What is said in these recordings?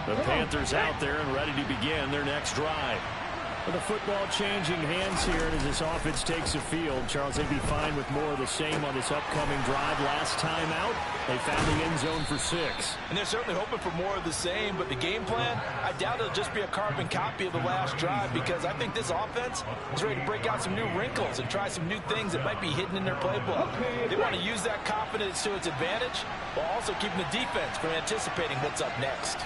The Panthers out there and ready to begin their next drive. With the football changing hands here as this offense takes the field, Charles, they'd be fine with more of the same on this upcoming drive. Last time out, they found the end zone for 6. And they're certainly hoping for more of the same, but the game plan, I doubt it'll just be a carbon copy of the last drive, because I think this offense is ready to break out some new wrinkles and try some new things that might be hidden in their playbook. They want to use that confidence to its advantage while also keeping the defense from anticipating what's up next.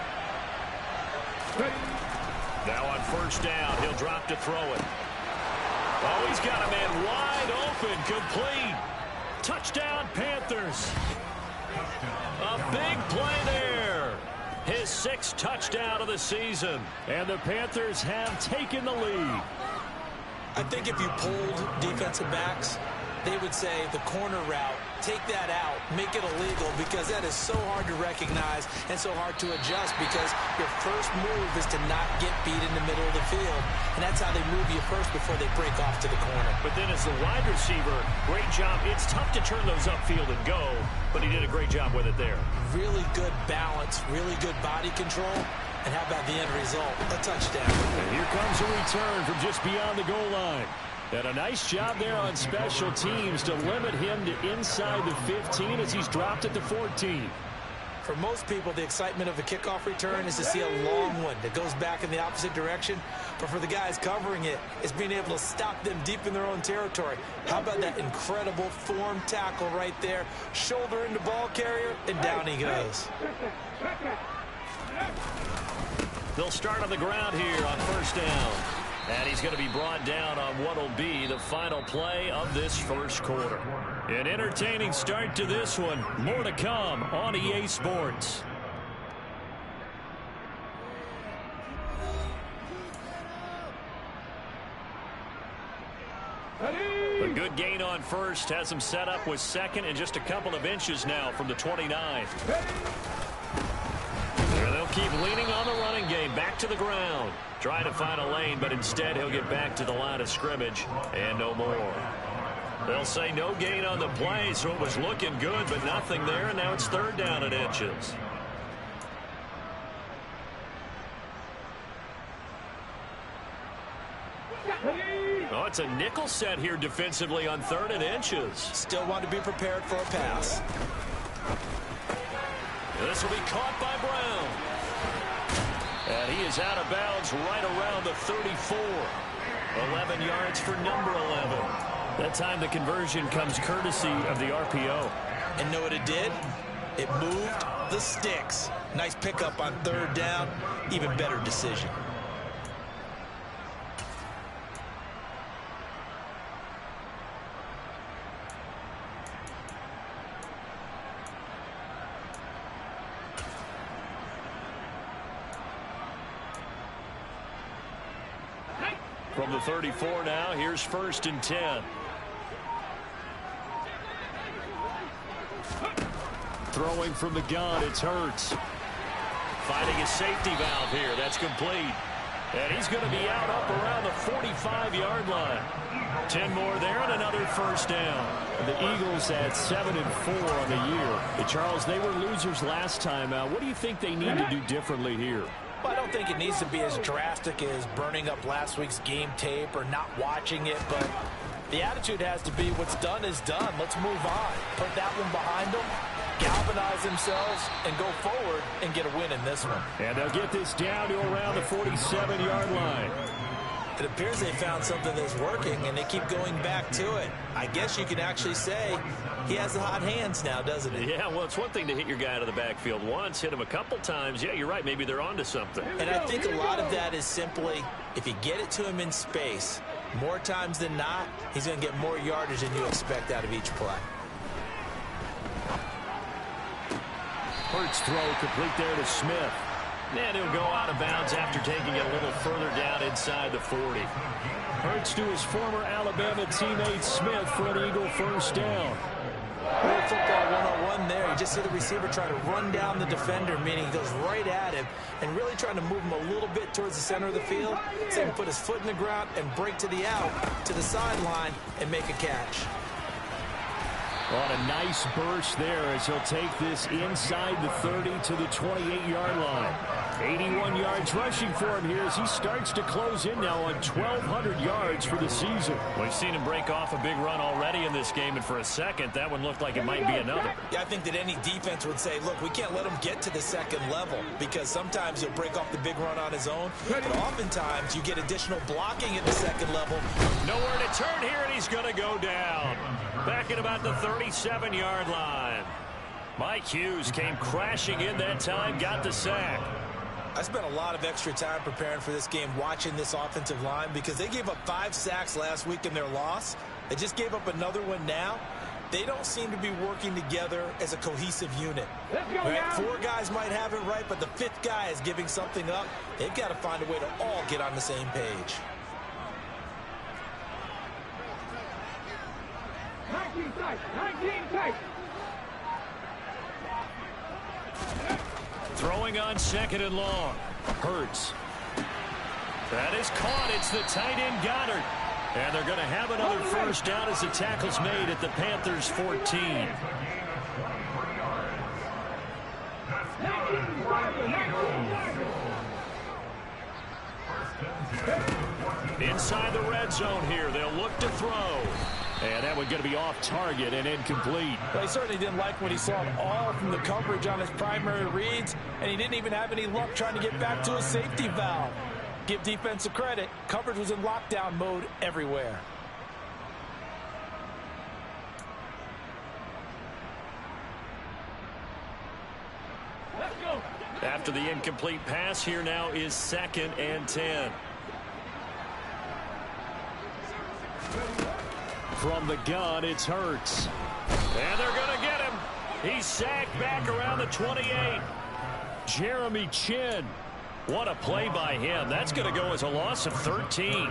Now on first down, he'll drop to throw it. Oh, he's got a man wide open, complete. Touchdown, Panthers. A big play there. His 6th touchdown of the season. And the Panthers have taken the lead. I think if you pulled defensive backs, they would say the corner route, take that out, make it illegal, because that is so hard to recognize and so hard to adjust, because your first move is to not get beat in the middle of the field, and that's how they move you first before they break off to the corner. But then as the wide receiver, great job. It's tough to turn those upfield and go, but he did a great job with it there. Really good balance, really good body control, and how about the end result? A touchdown. And here comes a return from just beyond the goal line. And a nice job there on special teams to limit him to inside the 15 as he's dropped at the 14. For most people, the excitement of a kickoff return is to see a long one that goes back in the opposite direction. But for the guys covering it, it's being able to stop them deep in their own territory. How about that incredible form tackle right there? Shoulder into ball carrier, and down he goes. They'll start on the ground here on first down. And he's going to be brought down on what will be the final play of this first quarter. An entertaining start to this one. More to come on EA Sports. A good gain on first. Has him set up with second and just a couple of inches now from the 29. They'll keep leaning on the running game. Back to the ground. Trying to find a lane, but instead he'll get back to the line of scrimmage and no more. They'll say no gain on the play, so it was looking good, but nothing there, and now it's 3rd down and inches. Oh, it's a nickel set here defensively on 3rd and inches. Still want to be prepared for a pass. This will be caught by Brown. And he is out of bounds right around the 34. 11 yards for number 11. That time the conversion comes courtesy of the RPO. And know what it did? It moved the sticks. Nice pickup on 3rd down. Even better decision. From the 34 now, here's 1st and 10. Throwing from the gun, it's Hurts. Finding his safety valve here. That's complete. And he's going to be out up around the 45-yard line. 10 more there and another 1st down. The Eagles at 7-4 on the year. But Charles, they were losers last time out. What do you think they need to do differently here? Well, I don't think it needs to be as drastic as burning up last week's game tape or not watching it, but the attitude has to be what's done is done. Let's move on. Put that one behind them, galvanize themselves, and go forward and get a win in this one. And they'll get this down to around the 47-yard line. It appears they found something that's working, and they keep going back to it. I guess you can actually say he has the hot hands now, doesn't he? Yeah, well, it's one thing to hit your guy out of the backfield once, hit him a couple times. Yeah, you're right. Maybe they're onto something. And I think a lot of that is simply, if you get it to him in space, more times than not, he's going to get more yardage than you expect out of each play. Hurts throw complete there to Smith. And he'll go out of bounds after taking it a little further down inside the 40. Hurts to his former Alabama teammate Smith for an Eagle 1st down. Good football one-on-one there. You just see the receiver try to run down the defender, meaning he goes right at him and really trying to move him a little bit towards the center of the field so he can put his foot in the ground and break to the out, to the sideline, and make a catch. On a nice burst there as he'll take this inside the 30 to the 28-yard line. 81 yards rushing for him here as he starts to close in now on 1,200 yards for the season. We've seen him break off a big run already in this game, and for a second, that one looked like it might be another. Yeah, I think that any defense would say, look, we can't let him get to the second level because sometimes he'll break off the big run on his own, but oftentimes you get additional blocking at the second level. Nowhere to turn here, and he's going to go down. Back at about the 37-yard line. Mike Hughes came crashing in that time, got the sack. I spent a lot of extra time preparing for this game, watching this offensive line, because they gave up 5 sacks last week in their loss. They just gave up another one now. They don't seem to be working together as a cohesive unit. Right? 4 guys might have it right, but the 5th guy is giving something up. They've got to find a way to all get on the same page. 19 tight, 19 tight. Throwing on 2nd and long. Hurts. That is caught. It's the tight end Goddard. And they're going to have another first down as the tackle's made at the Panthers' 14. Inside the red zone here. They'll look to throw. And that one's going to be off target and incomplete. Well, he certainly didn't like what he saw all from the coverage on his primary reads, and he didn't even have any luck trying to get back to a safety valve. Give defensive credit. Coverage was in lockdown mode everywhere. Let's go. After the incomplete pass, here now is 2nd and 10. From the gun, it's Hurts. And they're going to get him. He's sacked back around the 28. Jeremy Chin. What a play by him. That's going to go as a loss of 13.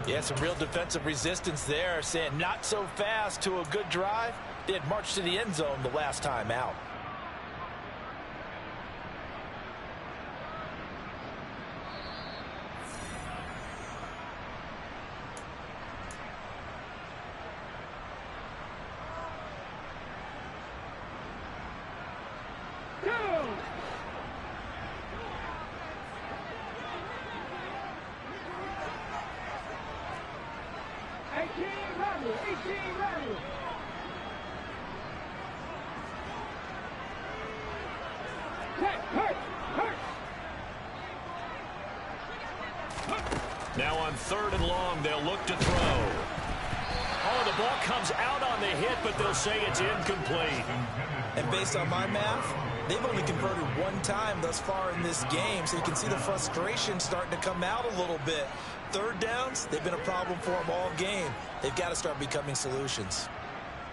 Yeah, some real defensive resistance there, saying not so fast to a good drive. They had marched to the end zone the last time out. Now on 3rd and long, they'll look to throw. Oh, the ball comes out on the hit, but they'll say it's incomplete. And based on my math, they've only converted 1 time thus far in this game, so you can see the frustration starting to come out a little bit. 3rd downs, they've been a problem for them all game. They've got to start becoming solutions.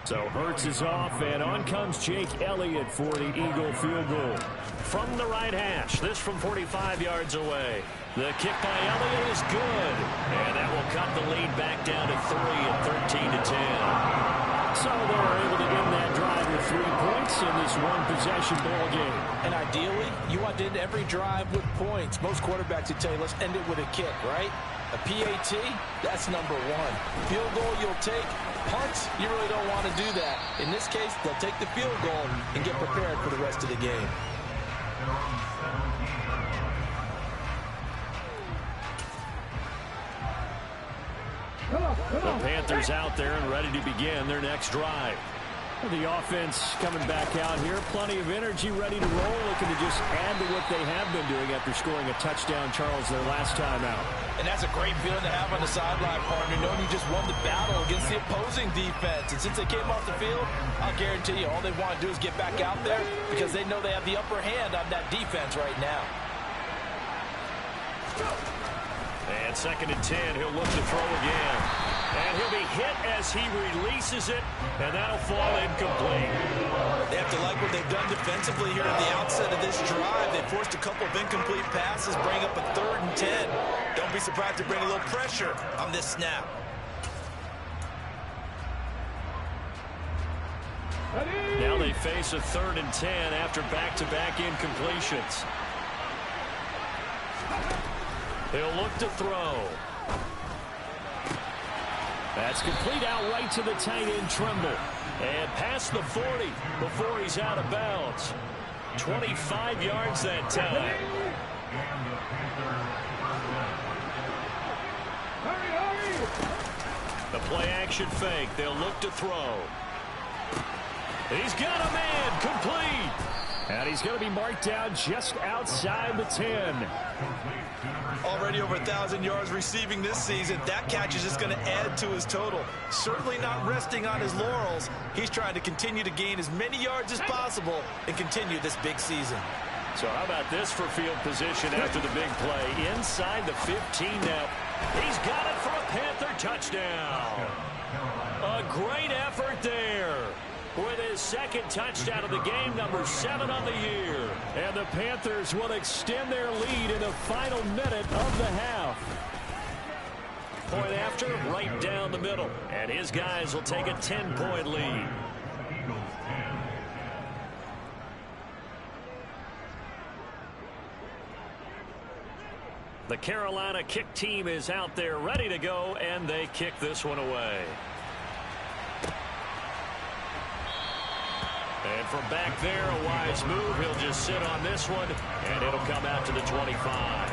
So Hurts is off, and on comes Jake Elliott for the Eagle field goal. From the right hash, this from 45 yards away. The kick by Elliott is good, and that will cut the lead back down to 3 at 13-10. So they're able to end that drive with 3 points in this one-possession ball game. And ideally, you want to end every drive with points. Most quarterbacks would tell you, let's end it with a kick, right? A PAT, that's number 1. Field goal you'll take. Punts, you really don't want to do that. In this case, they'll take the field goal and get prepared for the rest of the game. The Panthers out there and ready to begin their next drive. The offense coming back out here. Plenty of energy, ready to roll. Looking to just add to what they have been doing after scoring a touchdown, Charles, their last time out. And that's a great feeling to have on the sideline, partner, knowing you just won the battle against the opposing defense. And since they came off the field, I'll guarantee you all they want to do is get back out there because they know they have the upper hand on that defense right now. And 2nd and 10, he'll look to throw again. And he'll be hit as he releases it, and that'll fall incomplete. They have to like what they've done defensively here at the outset of this drive. They forced a couple of incomplete passes, bring up a 3rd and 10. Don't be surprised to bring a little pressure on this snap. Now they face a 3rd and 10 after back-to-back incompletions. He'll look to throw. That's complete out right to the tight end, Tremble. And past the 40 before he's out of bounds. 25 yards that time. The play action fake. They'll look to throw. He's got a man. Complete. And he's going to be marked down just outside the 10. Already over 1,000 yards receiving this season. That catch is just going to add to his total. Certainly not resting on his laurels. He's trying to continue to gain as many yards as possible and continue this big season. So how about this for field position after the big play? Inside the 15 now. He's got it for a Panther touchdown. A great effort there. With his second touchdown of the game, number 7 on the year. And the Panthers will extend their lead in the final minute of the half. Point after, right down the middle. And his guys will take a 10-point lead. The Carolina kick team is out there ready to go, and they kick this one away. And from back there, a wise move. He'll just sit on this one, and it'll come out to the 25.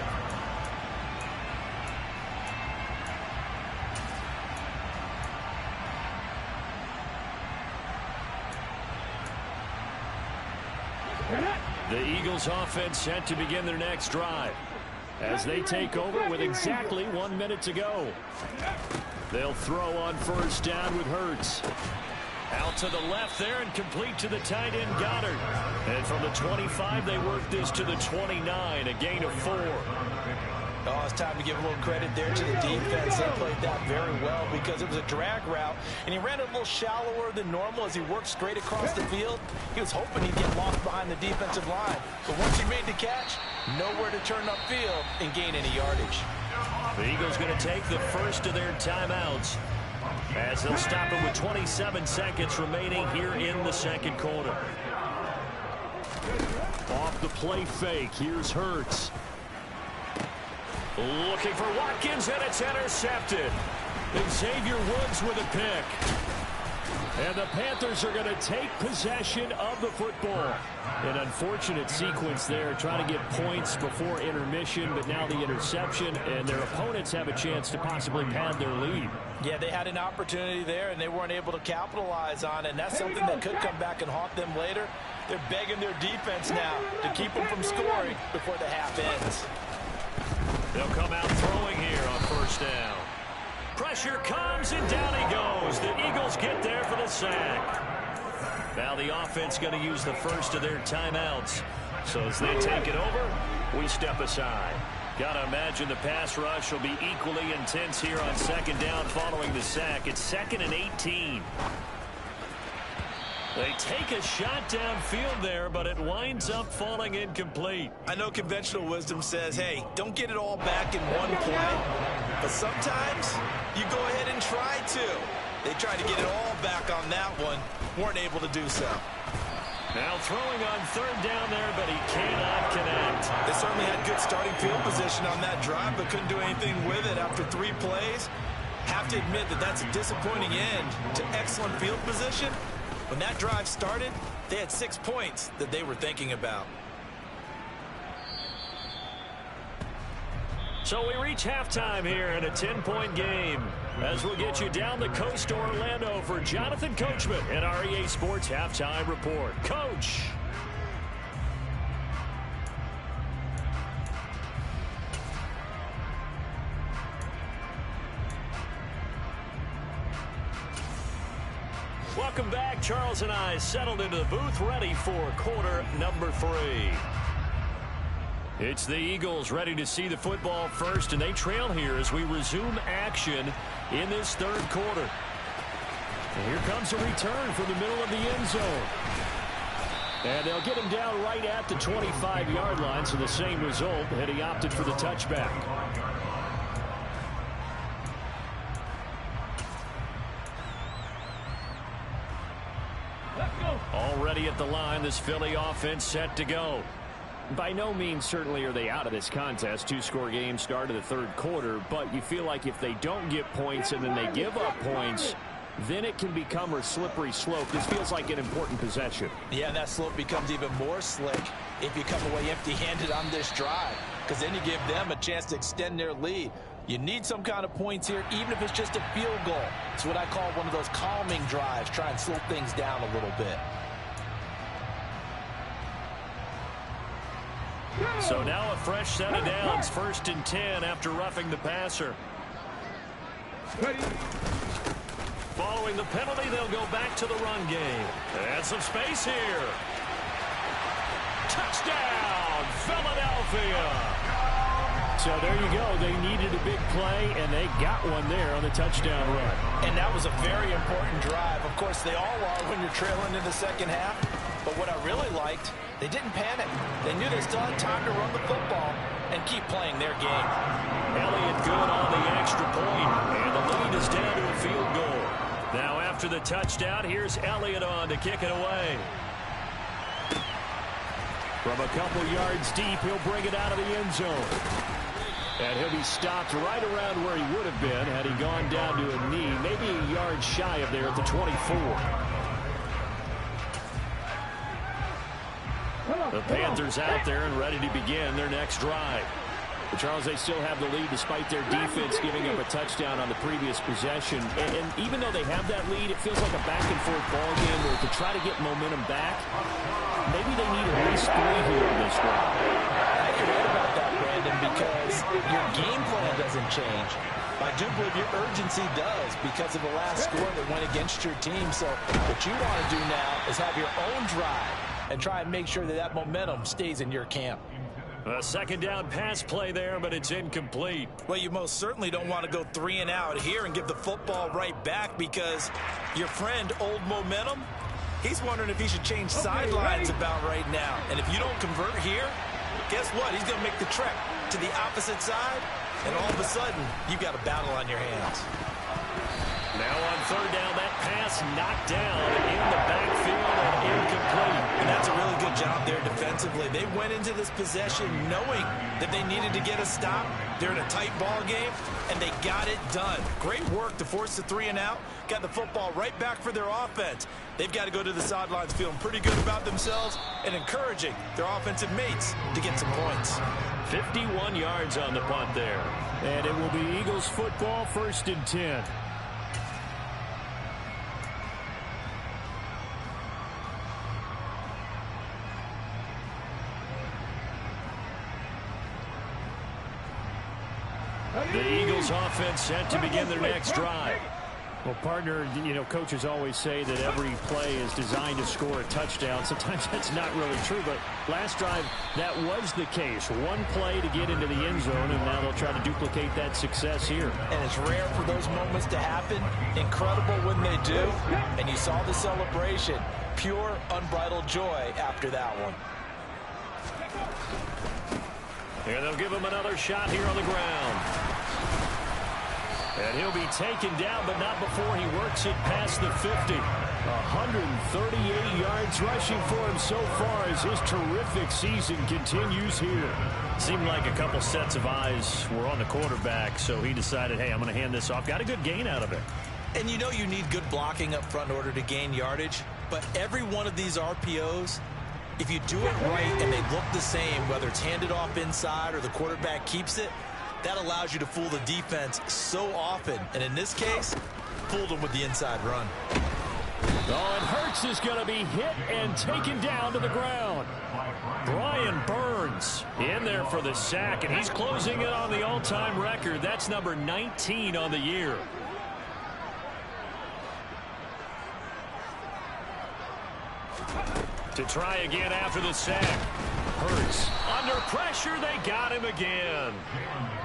The Eagles offense set to begin their next drive as they take over with exactly 1 minute to go. They'll throw on first down with Hurts. Out to the left there and complete to the tight end, Goddard. And from the 25, they work this to the 29, a gain of 4. Oh, it's time to give a little credit there to the defense. They played that very well because it was a drag route, and he ran it a little shallower than normal as he worked straight across the field. He was hoping he'd get lost behind the defensive line. But once he made the catch, nowhere to turn upfield and gain any yardage. The Eagles going to take the first of their timeouts as they'll stop it with 27 seconds remaining here in the second quarter. Off the play fake, here's Hurts. Looking for Watkins, and it's intercepted. Xavier Woods with a pick. And the Panthers are going to take possession of the football. An unfortunate sequence there, trying to get points before intermission, but now the interception, and their opponents have a chance to possibly pad their lead. Yeah, they had an opportunity there, and they weren't able to capitalize on it, and that's something that could come back and haunt them later. They're begging their defense now to keep them from scoring before the half ends. They'll come out throwing here on first down. Pressure comes, and down he goes. The Eagles get there for the sack. Now the offense going to use the first of their timeouts. So as they take it over, we step aside. Got to imagine the pass rush will be equally intense here on second down following the sack. It's 2nd and 18. They take a shot downfield there, but it winds up falling incomplete. I know conventional wisdom says, hey, don't get it all back in one play. But sometimes you go ahead and try to. They tried to get it all back on that one. Weren't able to do so. Now throwing on third down there, but he cannot connect. They certainly had good starting field position on that drive, but couldn't do anything with it after 3 plays. Have to admit that that's a disappointing end to excellent field position. When that drive started, they had 6 points that they were thinking about. So we reach halftime here in a 10-point game as we'll get you down the coast to Orlando for Jonathan Coachman and our EA Sports Halftime Report. Coach. Welcome back. Charles and I settled into the booth, ready for quarter number 3. It's the Eagles ready to see the football first, and they trail here as we resume action in this third quarter. And here comes a return from the middle of the end zone. And they'll get him down right at the 25-yard line, so the same result, and he opted for the touchback. Already at the line, this Philly offense set to go. by no means certainly are they out of this contest. Two-score game, start of the third quarter, but you feel like if they don't get points and then they give up points, then it can become a slippery slope. This feels like an important possession. Yeah, and that slope becomes even more slick if you come away empty-handed on this drive, because then you give them a chance to extend their lead. You need some kind of points here, even if it's just a field goal. It's what I call one of those calming drives, try and slow things down a little bit. So now a fresh set of downs, 1st and 10 after roughing the passer. Following the penalty, they'll go back to the run game. And some space here. Touchdown, Philadelphia. So there you go. They needed a big play, and they got one there on the touchdown run. And that was a very important drive. Of course, they all are when you're trailing in the second half. But what I really liked, they didn't panic. They knew they still had time to run the football and keep playing their game. Elliott good on the extra point, and the lead is down to a field goal. Now after the touchdown, here's Elliott on to kick it away. From a couple yards deep, he'll bring it out of the end zone. And he'll be stopped right around where he would have been had he gone down to a knee, maybe a yard shy of there at the 24. The Panthers out there and ready to begin their next drive. But Charles, they still have the lead despite their defense giving up a touchdown on the previous possession. And even though they have that lead, it feels like a back-and-forth ball game where to try to get momentum back, maybe they need at least 3 here on this drive. You're right about that, Brandon, because your game plan doesn't change. I do believe your urgency does because of the last score that went against your team. So what you want to do now is have your own drive and try and make sure that that momentum stays in your camp. A second down pass play there, but it's incomplete. Well, you most certainly don't want to go 3 and out here and give the football right back because your friend, Old Momentum, he's wondering if he should change sidelines about right now. And if you don't convert here, guess what? He's going to make the trek to the opposite side, and all of a sudden, you've got a battle on your hands. Now on third down, that pass knocked down in the backfield and incomplete. And that's a really good job there defensively. They went into this possession knowing that they needed to get a stop. They're in a tight ball game, and they got it done. Great work to force the 3 and out. Got the football right back for their offense. They've got to go to the sidelines feeling pretty good about themselves and encouraging their offensive mates to get some points. 51 yards on the punt there. And it will be Eagles football, 1st and 10. The Eagles offense set to begin their next drive. Well, partner, you know, coaches always say that every play is designed to score a touchdown. Sometimes that's not really true, but last drive, that was the case. One play to get into the end zone, and now they'll try to duplicate that success here. And it's rare for those moments to happen. Incredible when they do. And you saw the celebration. Pure, unbridled joy after that one. And they'll give him another shot here on the ground. And he'll be taken down, but not before he works it past the 50. 138 yards rushing for him so far as his terrific season continues here. Seemed like a couple sets of eyes were on the quarterback, so he decided, hey, I'm going to hand this off. Got a good gain out of it. And you know you need good blocking up front in order to gain yardage, but every one of these RPOs, if you do it right and they look the same, whether it's handed off inside or the quarterback keeps it, that allows you to fool the defense so often. And in this case, fooled them with the inside run. Oh, and Hurts is going to be hit and taken down to the ground. Brian Burns in there for the sack, and he's closing in on the all-time record. That's number 19 on the year. To try again after the sack. Hurts under pressure. They got him again.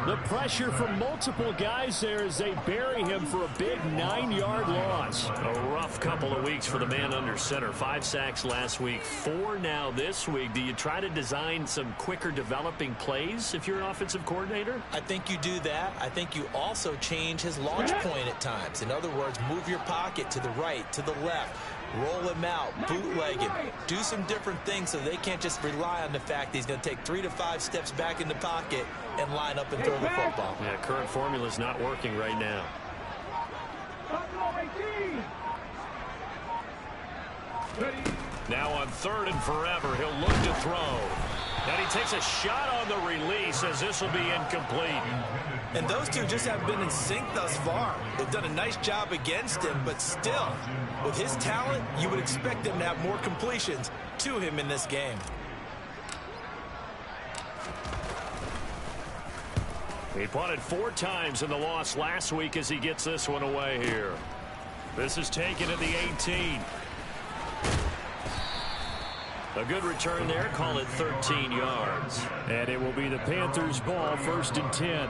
The pressure from multiple guys there as they bury him for a big 9-yard loss. A rough couple of weeks for the man under center. 5 sacks last week, 4 now this week. Do you try to design some quicker developing plays if you're an offensive coordinator? I think you do that. I think you also change his launch point at times. In other words, move your pocket to the right, to the left. roll him out, bootleg him, do some different things so they can't just rely on the fact that he's going to take 3 to 5 steps back in the pocket and line up and throw the football. Yeah, current formula is not working right now. Now on 3rd and forever, he'll look to throw. And he takes a shot on the release as this will be incomplete. And those two just haven't been in sync thus far. They've done a nice job against him, but still, with his talent, you would expect him to have more completions to him in this game. He punted 4 times in the loss last week as he gets this one away here. This is taken at the 18. A good return there, call it 13 yards. And it will be the Panthers' ball, 1st and 10.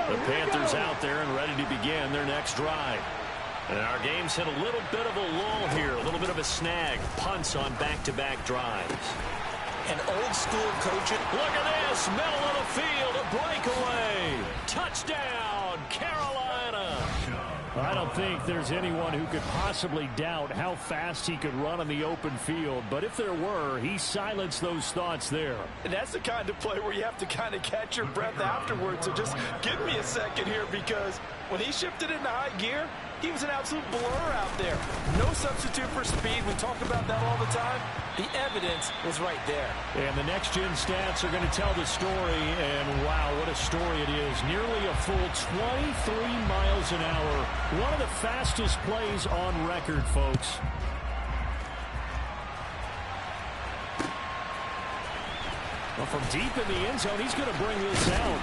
The Panthers out there and ready to begin their next drive. And our game's hit a little bit of a lull here, a little bit of a snag. Punts on back-to-back drives. An old-school coaching. Look at this, middle of the field, a breakaway. Touchdown, Carolina. I don't think there's anyone who could possibly doubt how fast he could run on the open field. But if there were, he silenced those thoughts there. And that's the kind of play where you have to kind of catch your breath afterwards. So just give me a second here, because when he shifted into high gear, he was an absolute blur out there. No substitute for speed. We talk about that all the time. The evidence was right there. And the next-gen stats are going to tell the story, and wow, what a story it is. Nearly a full 23 miles an hour. One of the fastest plays on record, folks. Well, from deep in the end zone, he's going to bring this out.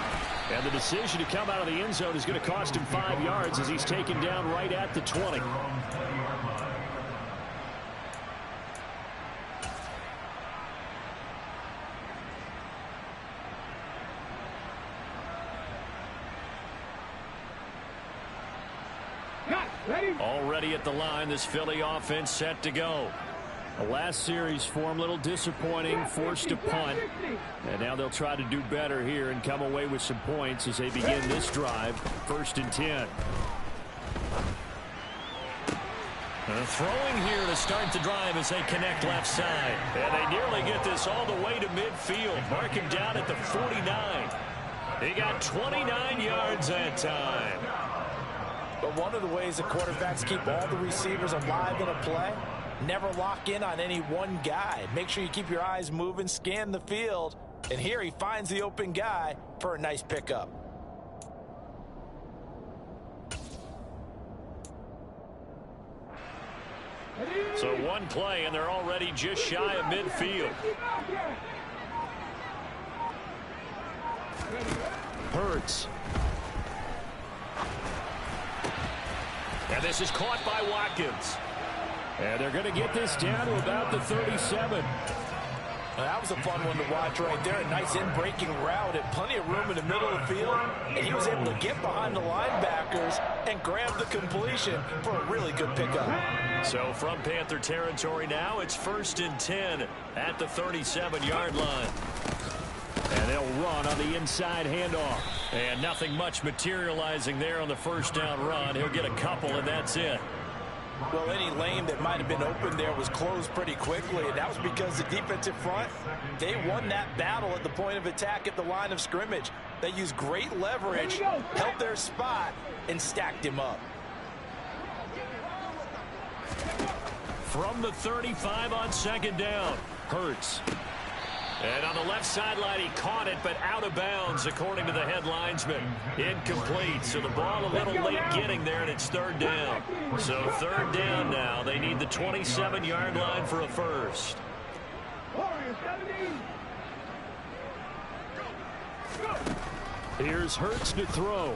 And the decision to come out of the end zone is going to cost him 5 yards as he's taken down right at the 20. Already at the line, this Philly offense set to go. The last series form a little disappointing, forced to punt. And now they'll try to do better here and come away with some points as they begin this drive, 1st and 10. Throwing here to start the drive as they connect left side. And they nearly get this all the way to midfield. Mark him down at the 49. He got 29 yards that time. But one of the ways the quarterbacks keep all the receivers alive in a play, never lock in on any one guy. Make sure you keep your eyes moving, scan the field. And here he finds the open guy for a nice pickup. So one play, and they're already just shy of midfield. Hurts. And this is caught by Watkins. And they're going to get this down to about the 37. Now, that was a fun one to watch right there. A nice in-breaking route and plenty of room in the middle of the field. And he was able to get behind the linebackers and grab the completion for a really good pickup. So from Panther territory now, it's 1st and 10 at the 37-yard line. And they'll run on the inside handoff. And nothing much materializing there on the first down run. He'll get a couple, and that's it. Well, any lane that might have been open there was closed pretty quickly, and that was because the defensive front, they won that battle at the point of attack at the line of scrimmage. They used great leverage, held their spot, and stacked him up. From the 35 on 2nd down, Hurts. And on the left sideline, he caught it, but out of bounds, according to the head linesman. Incomplete, so the ball a little late getting there, and it's 3rd down. So 3rd down now. They need the 27-yard line for a first. Here's Hurts to throw.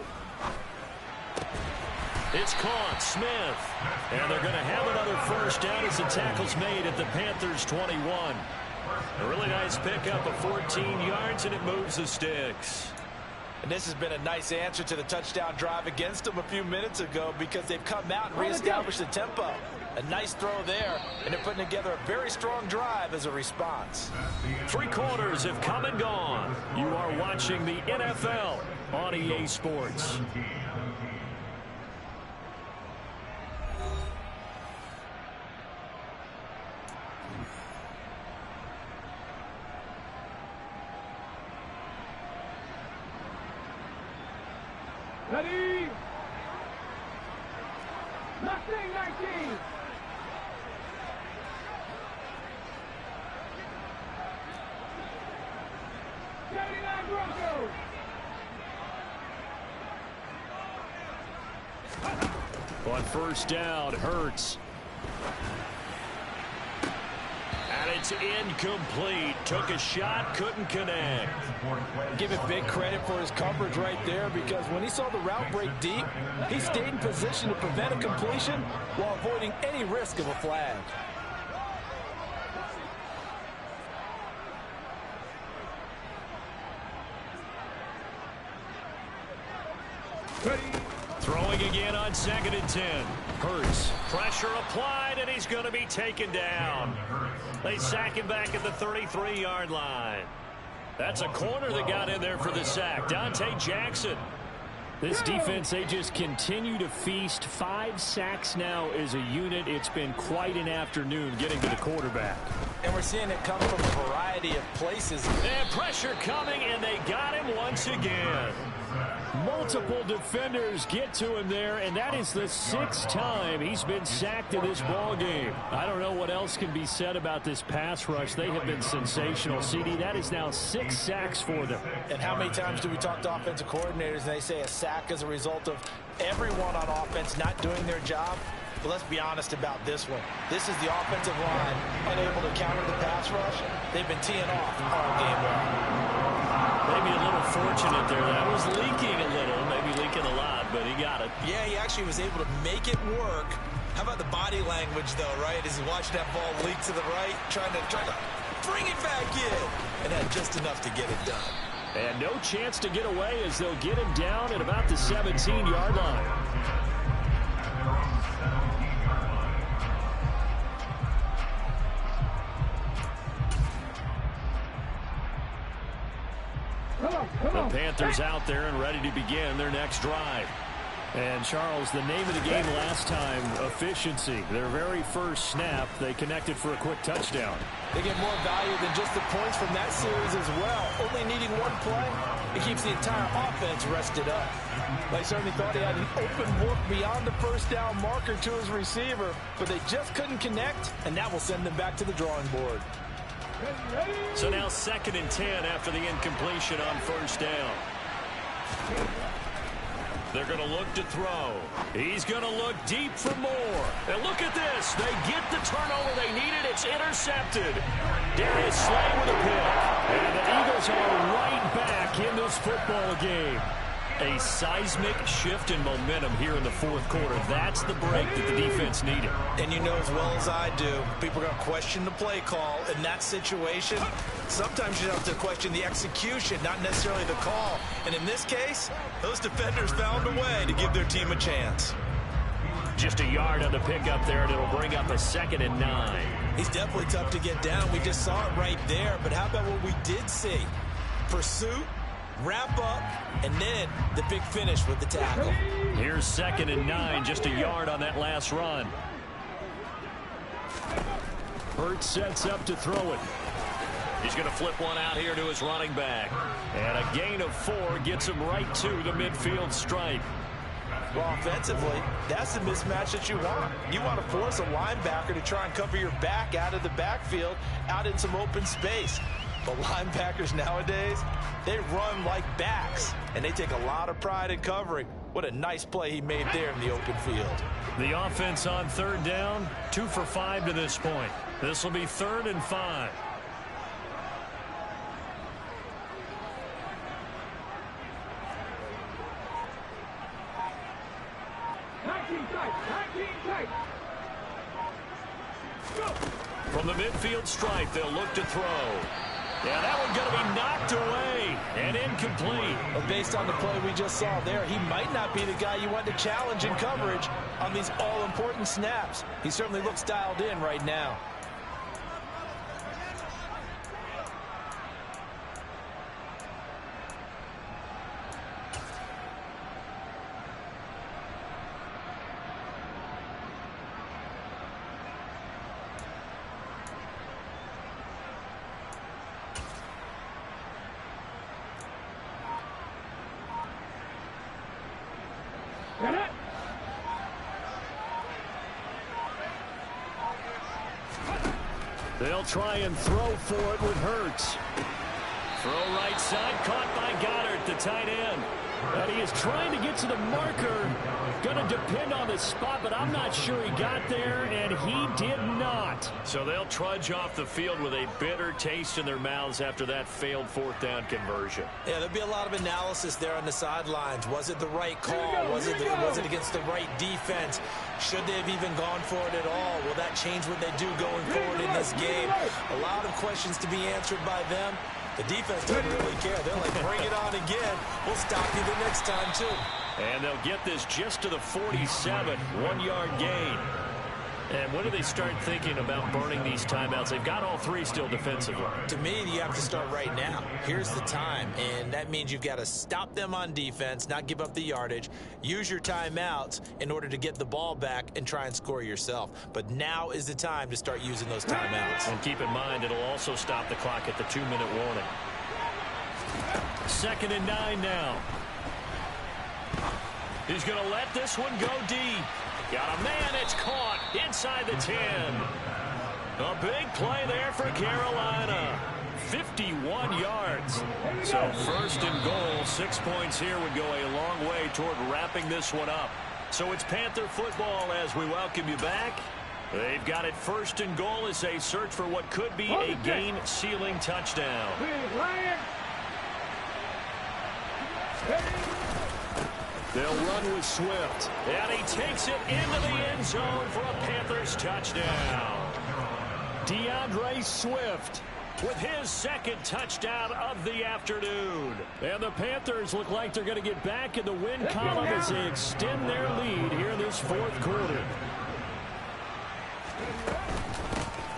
It's caught, Smith. And they're going to have another first down as the tackle's made at the Panthers' 21. A really nice pickup of 14 yards, and it moves the sticks. And this has been a nice answer to the touchdown drive against them a few minutes ago because they've come out and reestablished the tempo. A nice throw there, and they're putting together a very strong drive as a response. 3 quarters have come and gone. You are watching the NFL on EA Sports. Ready? Mustang 19. Broncos. On first down, Hurts. And it's incomplete. Took a shot, couldn't connect. Give it big credit for his coverage right there because when he saw the route break deep, he stayed in position to prevent a completion while avoiding any risk of a flag. Throwing again on 2nd and 10. Hurts. Pressure applied, and he's going to be taken down. They sack him back at the 33-yard line. That's a corner that got in there for the sack. Dante Jackson. This defense, they just continue to feast. 5 sacks now as a unit. It's been quite an afternoon getting to the quarterback. And we're seeing it come from a variety of places. And pressure coming, and they got him once again. Multiple defenders get to him there, and that is the 6th time he's been sacked in this ball game. I don't know what else can be said about this pass rush. They have been sensational. CD, that is now 6 sacks for them. And how many times do we talk to offensive coordinators and they say a sack is a result of everyone on offense not doing their job? But let's be honest about this one. This is the offensive line unable to counter the pass rush. They've been teeing off all game long. Maybe a little fortunate there. That was leaking a little, maybe leaking a lot, but he got it. Yeah, he actually was able to make it work. How about the body language, though, right? As he watched that ball leak to the right, trying to bring it back in, and had just enough to get it done. And no chance to get away as they'll get him down at about the 17-yard line. The Panthers out there and ready to begin their next drive. And, Charles, the name of the game last time, efficiency. Their very first snap, they connected for a quick touchdown. They get more value than just the points from that series as well. Only needing one play, it keeps the entire offense rested up. They certainly thought he had an open look beyond the first down marker to his receiver, but they just couldn't connect, and that will send them back to the drawing board. So now 2nd and 10 after the incompletion on first down. They're going to look to throw. He's going to look deep for more. And look at this. They get the turnover they needed. It's intercepted. Darius Slay with a pick. And the Eagles are right back in this football game. A seismic shift in momentum here in the 4th quarter. That's the break that the defense needed. And you know as well as I do, people are going to question the play call in that situation. Sometimes you have to question the execution, not necessarily the call. And in this case, those defenders found a way to give their team a chance. Just a yard on the pickup there, and it'll bring up a 2nd and 9. He's definitely tough to get down. We just saw it right there. But how about what we did see? Pursuit, wrap up, and then the big finish with the tackle. Here's 2nd and 9, just a yard on that last run. Hurts sets up to throw it. He's going to flip one out here to his running back. And a gain of 4 gets him right to the midfield stripe. Well, offensively, that's the mismatch that you want. You want to force a linebacker to try and cover your back out of the backfield, out in some open space. But linebackers nowadays, they run like backs, and they take a lot of pride in covering. What a nice play he made there in the open field. The offense on 3rd down, 2 for 5 to this point. This will be 3rd and 5. From the midfield stripe, they'll look to throw. Yeah, that one going to be knocked away and incomplete. complete. Well, based on the play we just saw there, he might not be the guy you want to challenge in coverage on these all-important snaps. He certainly looks dialed in right now. They'll try and throw for it with Hurts. Throw right side, caught by Goddard, the tight end. And he is trying to get to the marker. Going to depend on the spot, but I'm not sure he got there, and he did not. So they'll trudge off the field with a bitter taste in their mouths after that failed fourth down conversion. Yeah, there'll be a lot of analysis there on the sidelines. Was it the right call? Was it against the right defense? Should they have even gone for it at all? Will that change what they do going forward in this game? A lot of questions to be answered by them. The defense doesn't really care. They're like, bring it on again. We'll stop you the next time, too. And they'll get this just to the 47, 1-yard gain. And when do they start thinking about burning these timeouts? They've got all three still defensively. To me, you have to start right now. Here's the time, and that means you've got to stop them on defense, not give up the yardage, use your timeouts in order to get the ball back and try and score yourself. But now is the time to start using those timeouts. And keep in mind, it'll also stop the clock at the 2-minute warning. 2nd and 9 now. He's going to let this one go deep. Got a man, it's caught inside the 10. A big play there for Carolina. 51 yards. So 1st and goal, 6 points here would go a long way toward wrapping this one up. So it's Panther football as we welcome you back. They've got it 1st and goal as they search for what could be a game-sealing touchdown. They'll run with Swift. And he takes it into the end zone for a Panthers touchdown. DeAndre Swift with his 2nd touchdown of the afternoon. And the Panthers look like they're going to get back in the win column as they extend their lead here in this 4th quarter.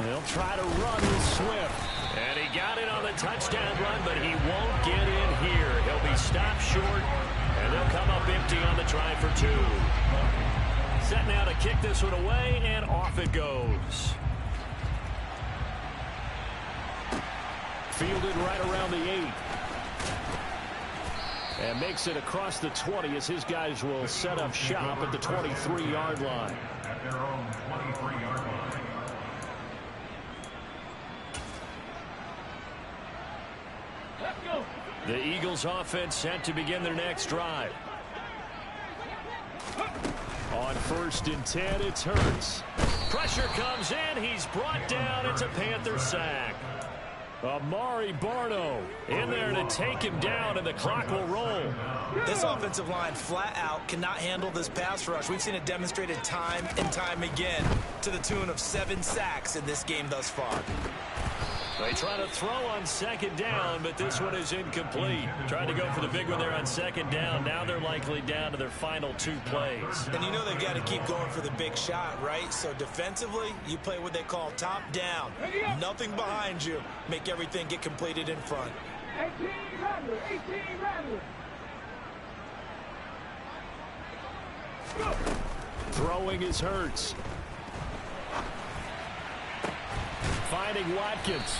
They'll try to run with Swift. And he got it on the touchdown run, but he won't get in here. He'll be stopped short. And they'll come up empty on the try for 2. Set now to kick this one away, and off it goes. Fielded right around the 8. And makes it across the 20 as his guys will set up shop at the 23-yard line. At their own 23-yard line. The Eagles offense set to begin their next drive. On 1st and 10, it's Hurts. Pressure comes in. He's brought down. It's a Panther sack. Amari Barno in there to take him down, and the clock will roll. This offensive line flat out cannot handle this pass rush. We've seen it demonstrated time and time again to the tune of 7 sacks in this game thus far. They try to throw on 2nd down, but this one is incomplete. Tried to go for the big one there on 2nd down. Now they're likely down to their final 2 plays. And you know they've got to keep going for the big shot, right? So defensively, you play what they call top down. Nothing behind you. Make everything get completed in front. 18 Rattler. Throwing is Hurts. Finding Watkins.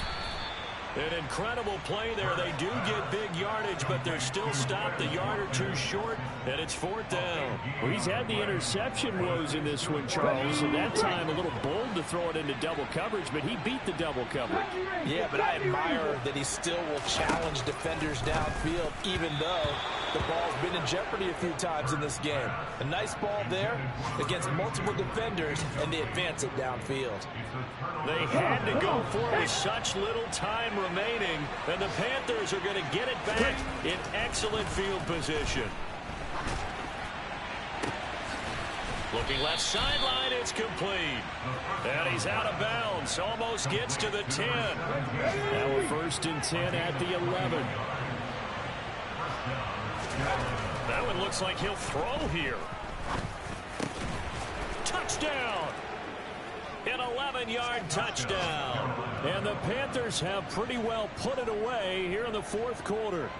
An incredible play there. They do get big yardage, but they're still stopped a yard or 2 short, and it's 4th down. Well, he's had the interception woes in this one, Charles, and that time a little bold to throw it into double coverage, but he beat the double coverage. Yeah, but I admire that he still will challenge defenders downfield, even though the ball's been in jeopardy a few times in this game. A nice ball there against multiple defenders, and they advance it downfield. They had to go for it with such little time remaining, and the Panthers are going to get it back in excellent field position. Looking left sideline, it's complete. And he's out of bounds, almost gets to the 10. Now a 1st and 10 at the 11. That one looks like he'll throw here. Touchdown! An 11-yard touchdown. And the Panthers have pretty well put it away here in the fourth quarter.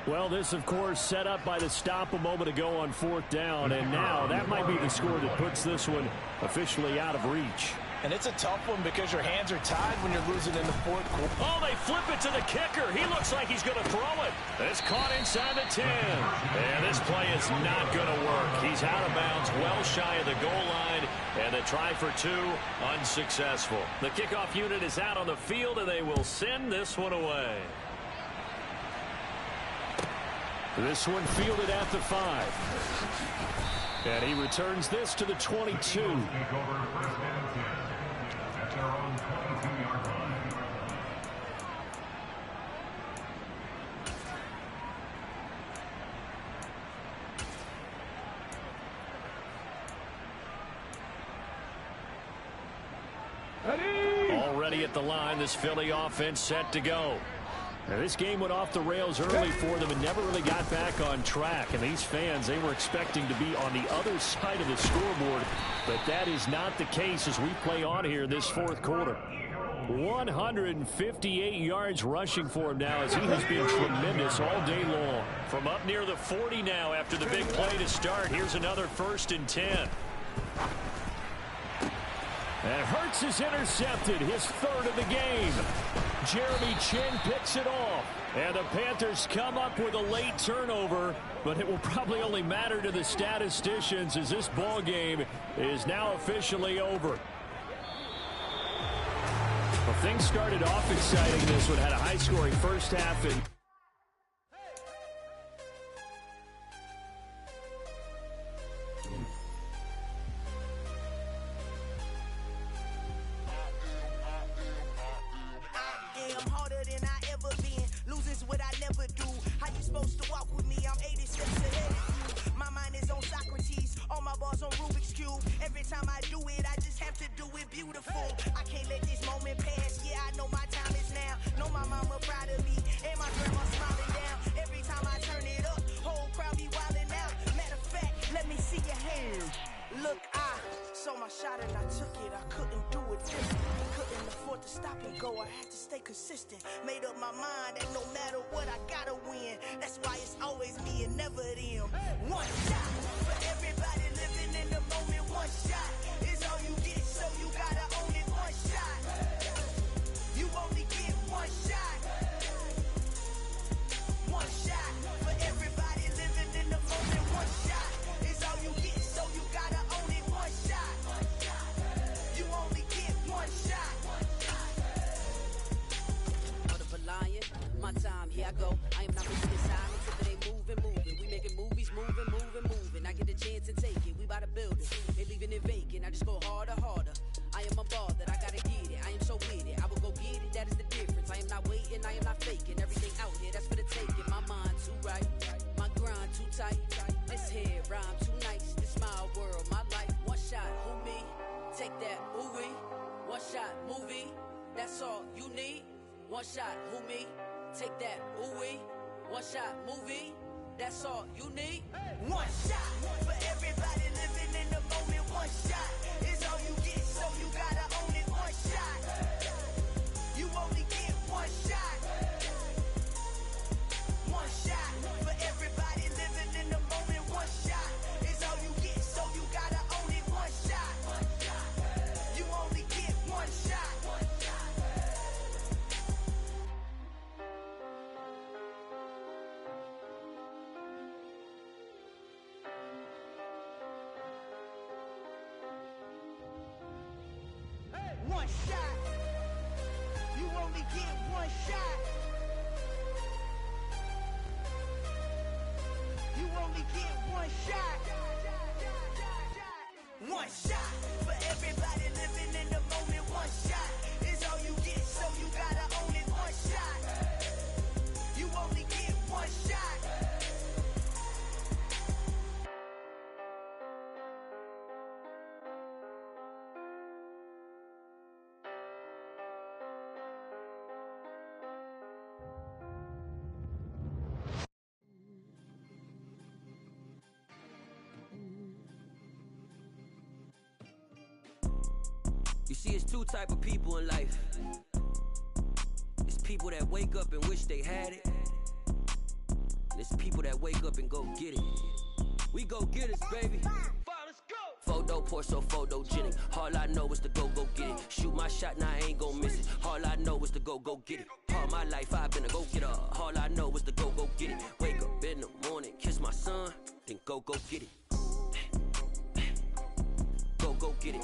Well, this, of course, set up by the stop a moment ago on fourth down. And now that might be the score that puts this one officially out of reach. And it's a tough one because your hands are tied when you're losing in the fourth quarter. Oh, they flip it to the kicker. He looks like he's going to throw it. It's caught inside the 10. And this play is not going to work. He's out of bounds, well shy of the goal line. And the try for two, unsuccessful. The kickoff unit is out on the field, and they will send this one away. This one fielded at the 5. And he returns this to the 22. Already at the line, this Philly offense set to go. Now, this game went off the rails early for them and never really got back on track. And these fans, they were expecting to be on the other side of the scoreboard. But that is not the case as we play on here this fourth quarter. 158 yards rushing for him now as he has been tremendous all day long. From up near the 40 now after the big play to start. Here's another 1st and 10. And Hurts is intercepted, his 3rd of the game. Jeremy Chin picks it off. And the Panthers come up with a late turnover, but it will probably only matter to the statisticians as this ball game is now officially over. Well, things started off exciting. This one had a high-scoring first half and consistent. Made up my mind that no matter what, I gotta win. That's why it's always me and never them. One shot for everybody living in the moment. One shot is all you get, so you gotta own it. One shot. You only get one shot. One shot for everybody living in the moment. One shot is all you get, so you gotta own it. One shot. You only get one shot. My time, here I go. I am not moving in silence if it ain't moving. We making movies, moving. I get a chance to take it. We bout to build it. Ain't leaving it vacant. I just go harder. I am a ball that I gotta get it. I am so with it. I will go get it. That is the difference. I am not waiting. I am not faking. Everything out here, that's for the taking. My mind too right. My grind too tight. This here rhyme too nice. This my world, my life. One shot, who me? Take that, ooh-wee. One shot, movie. That's all you need. One shot, who me? Take that, ooh-wee. One shot, movie. That's all you need. One shot for everybody living in the moment. One shot is all you get, so you gotta own it. One shot. You only get one shot. One shot for everybody living in the moment. One shot is all you get, so you gotta own it. One shot. You only get one shot. One shot. You only get one shot. You only get one shot. One shot for everybody living in the moment. One shot is all you get, so you gotta own it. One shot. You only get one shot. See, it's two type of people in life. It's people that wake up and wish they had it. And it's people that wake up and go get it. We go get it, baby. Let's go. Photo pour so photogenic. All I know is to go get it. Shoot my shot, now I ain't gon' miss it. All I know is to go get it. All my life I've been a go-getter. All I know is to go get it. Wake up in the morning, kiss my son, then go get it. Go get it.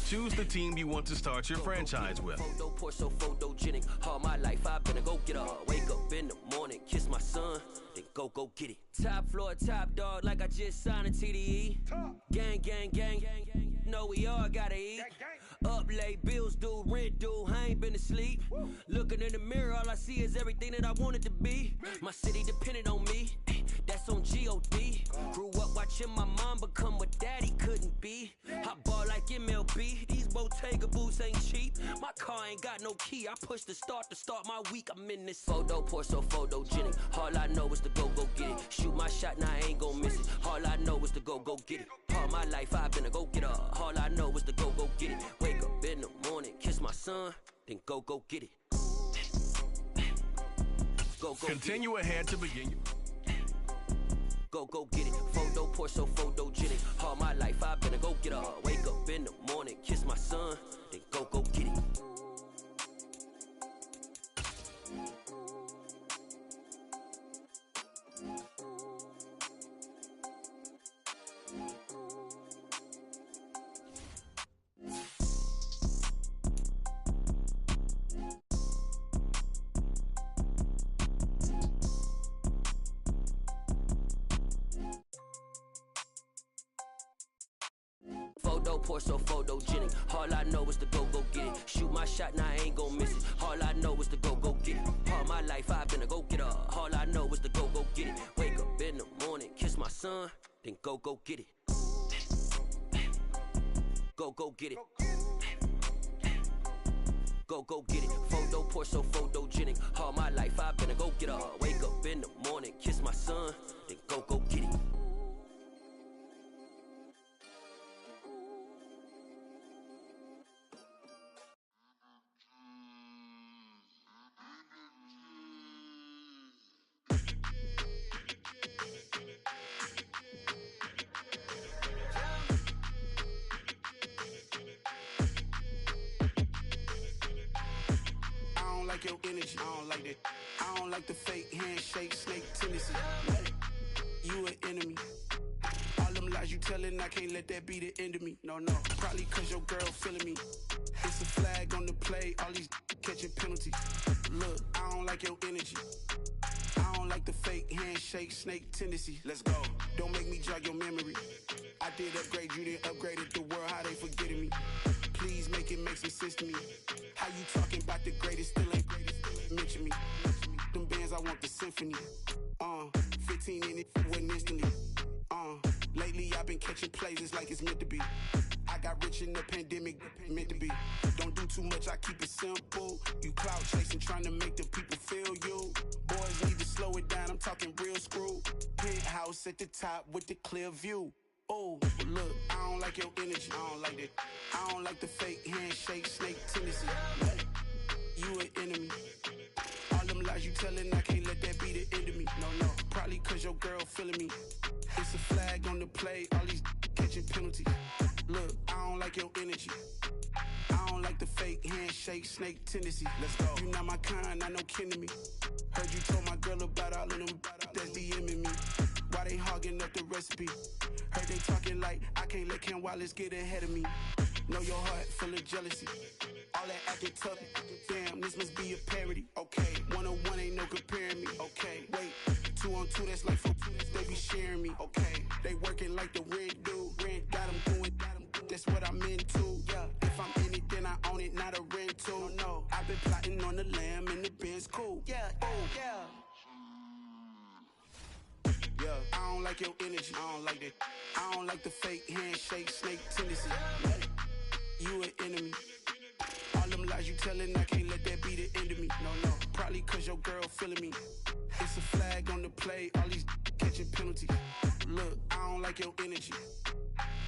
Choose the team you want to start your franchise with. Photo pour so photogenic. All my life I've been a go-getter. Wake up in the morning, kiss my son, then go get it. Top floor, top dog, like I just signed a TDE. Gang, gang, gang, gang, gang. Know we all gotta eat. Up late, bills due, rent due, I ain't been asleep. Looking in the mirror, all I see is everything that I wanted to be. My city depended on me, that's on G.O.D. Grew up watching my mom become what daddy couldn't be. I ball like MLB, these Bottega boots ain't cheap. My car ain't got no key, I push the start to start my week. I'm in this photo pour so photogenic. All I know is to go get it. Shoot my shot, now I ain't gon' miss it. All I know is to go get it. All my life I've been a go-getter. All I know is to go get it. Wake up in the morning, kiss my son, then go get it. Go Continue get it. ahead to begin. Go get it. Photo pour so photogenic. All my life I've been a go-getter. Wake up in the morning, kiss my son, then go get it. Photo pour so photogenic. All I know is to go get it. Shoot my shot, now I ain't gon' miss it. All I know is to go get it. All my life I've been a go-getter. All I know is to go get it. Wake up in the morning, kiss my son, then go get it. Go get it. Go get it. Photo pour so photogenic. All my life I've been a go-getter. Wake up in the morning, kiss my son, then go get it. Your energy, I don't like that. I don't like the fake handshake, snake tendency. You an enemy. All them lies you telling, I can't let that be the end of me. No, probably cause your girl feeling me. It's a flag on the play, all these catching penalties. Look, I don't like your energy. I don't like the fake handshake, snake tendency. Let's go. Don't make me jog your memory. I did upgrade, you didn't upgrade it. The world, how they forgetting me. Please make it make some sense to me. How you talking about the greatest, still ain't greatest, still ain't mention me. Them bands, I want the symphony. 15 in it, wasn't instantly. Lately I've been catching plays, it's like it's meant to be. I got rich in the pandemic, meant to be. Don't do too much, I keep it simple. You clout chasing, trying to make the people feel you. Boys need to slow it down, I'm talking real screw. Penthouse at the top with the clear view. Oh, look, I don't like your energy, I don't like that. I don't like the fake handshake, snake tendency. You an enemy. All them lies you telling, I can't let that be the end of me. No, probably cause your girl feeling me. It's a flag on the play, all these catching penalties. Look, I don't like your energy. I don't like the fake handshake, snake tendency. Let's go. You not my kind, I know kin to me. Heard you told my girl about all of them, that's DMing me. Why they hogging up the recipe? Heard they talking like I can't let Ken Wallace get ahead of me. Know your heart full of jealousy. All that acting tough, damn, this must be a parody. Okay, 1-on-1 ain't no comparing me. Okay, wait, 2-on-2, that's like 4-2, they be sharing me. Okay, they working like the rent dude. Rent got them doing, that's what I'm into. Yeah, if I'm in it, then I own it, not a rental. No, I've been plotting on the lamb and the Benz cool. Yeah, oh, yeah. Yeah, I don't like your energy, I don't like that. I don't like the fake handshake, snake tendency. You an enemy. All them lies you telling, I can't let that be the end of me. No, probably cause your girl feeling me. It's a flag on the play, all these catching penalties. Look, I don't like your energy.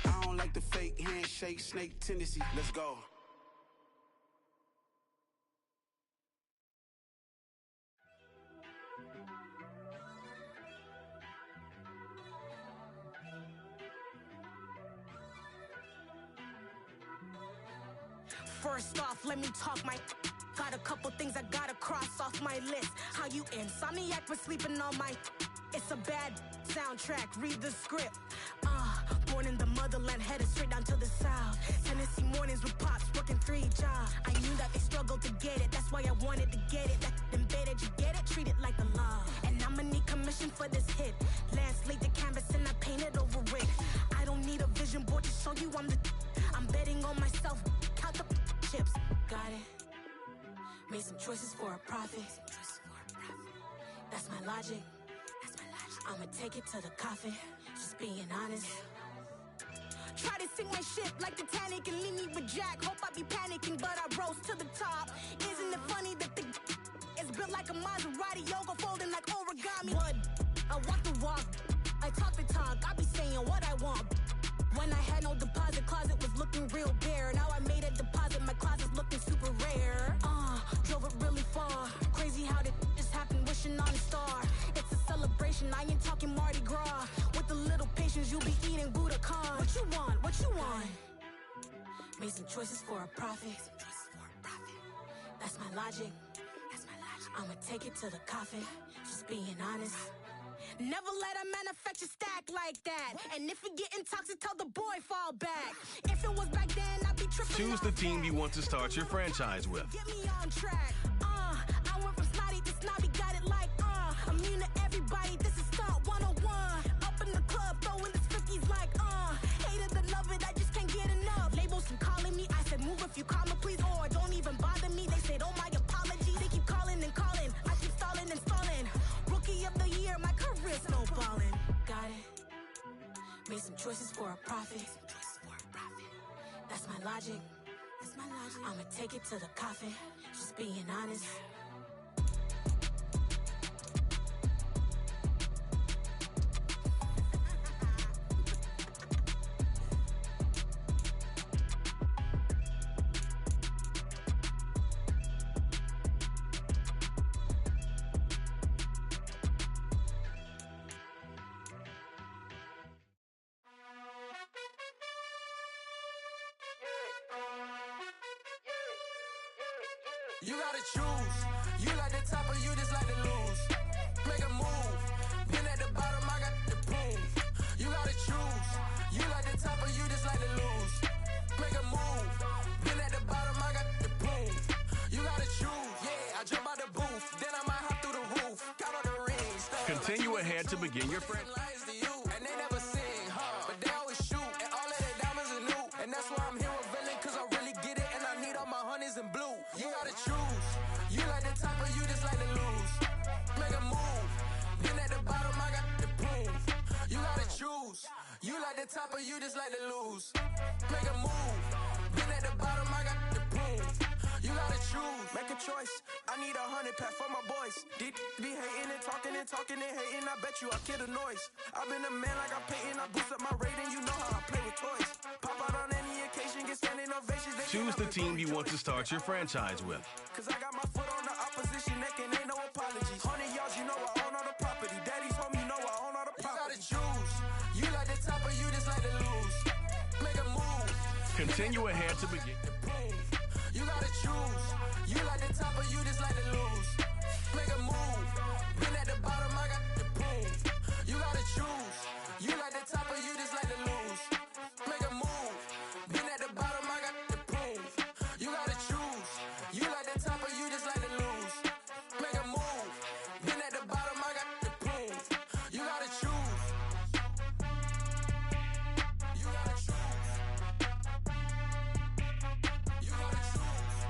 I don't like the fake handshake, snake tendency. Let's go. First off, let me talk my... Got a couple things I gotta cross off my list. How you insomniac for sleeping on my... It's a bad soundtrack, read the script. Born in the motherland, headed straight down to the south. Tennessee mornings with pops, working 3 jobs. I knew that they struggled to get it, that's why I wanted to get it. That embedded, you get it, treat it like a law. And I'ma need commission for this hit. Lance laid the canvas and I painted over it. I don't need a vision board to show you I'm the... I'm betting on myself, count the chips. Got it. Made some choices for a profit. That's my logic. I'ma take it to the coffin, just being honest. Try to sink my ship like Titanic and leave me with Jack. Hope I be panicking, but I rose to the top. Isn't it funny that the is built like a Maserati, yoga folding like origami? What? I walk the walk, I talk the talk, I be saying what I want. When I had no deposit, closet was looking real bare. Now I made a deposit, my closet's looking super rare. Drove it really far. Crazy how did this happen, wishing on a star. It's a celebration, I ain't talking Mardi Gras. With a little patience, you'll be eating Budokan. What you want? What you want? Made some choices for a profit. That's my logic. I'ma take it to the coffin, just being honest. Never let a manufacture stack like that. And if you getting toxic, tell the boy fall back. If it was back then, I'd be tripping. Choose the team you want to start your franchise with. Get me on track. I went from snotty to snobby, got it like immune to everybody. This is stunt 101. Up in the club, throwing the 50s like hated to love it, I just can't get enough. Labels from calling me, I said move if you call me please, or don't even bother me. They said oh my apology. They keep calling and calling, I keep stalling and stalling. Rookie of the year, my career snowballing. Got it. Made some choices for a profit. That's my logic. I'ma take it to the coffin, just being honest. You gotta choose. You like the top or you just like to lose. Make a move. Been at the bottom, I got the proof. You gotta choose. You like the top or you just like to lose. Make a move. Been at the bottom, I got the proof. You gotta choose. Yeah, I jump out the booth. Then I might hop through the roof. Count all the rings. Continue ahead to begin your friend. And they never sing, but they always shoot. And all of their diamonds are new. And that's why I'm here with Villain, cause I really get it. And I need all my honeys in blue. You gotta choose. You like the top or you just like to lose. Make a move. Been at the bottom, I got the proof. You gotta choose. You like the top or you just like to lose. Make a move. Been at the bottom, I got the proof. You gotta choose. Make a choice. I need 100 pack for my boys. Be hating and talking and hating. I bet you I kill the noise. I've been a man like I'm Peyton. I boost up my rating. You know how I play with toys. Pop out on any occasion, get standing ovations. Choose the team you want to start your franchise with. Cause I got my foot on the opposition neck and ain't no apologies. 100 yards, you know I own all the property. Daddy's home, you know I own all the property. You gotta choose. You like the top or you just like to lose. Make a move. Continue ahead to begin. You gotta choose. You like the top or you just like to lose. Make a move. Been at the bottom, I got the proof. You gotta choose. You like the top or you just like to lose. Make a move. Been at the bottom, I got the proof. You gotta choose. You like the top or you just like to lose. Make a move. Been at the bottom, I got the proof. You gotta choose. You gotta choose. You gotta choose.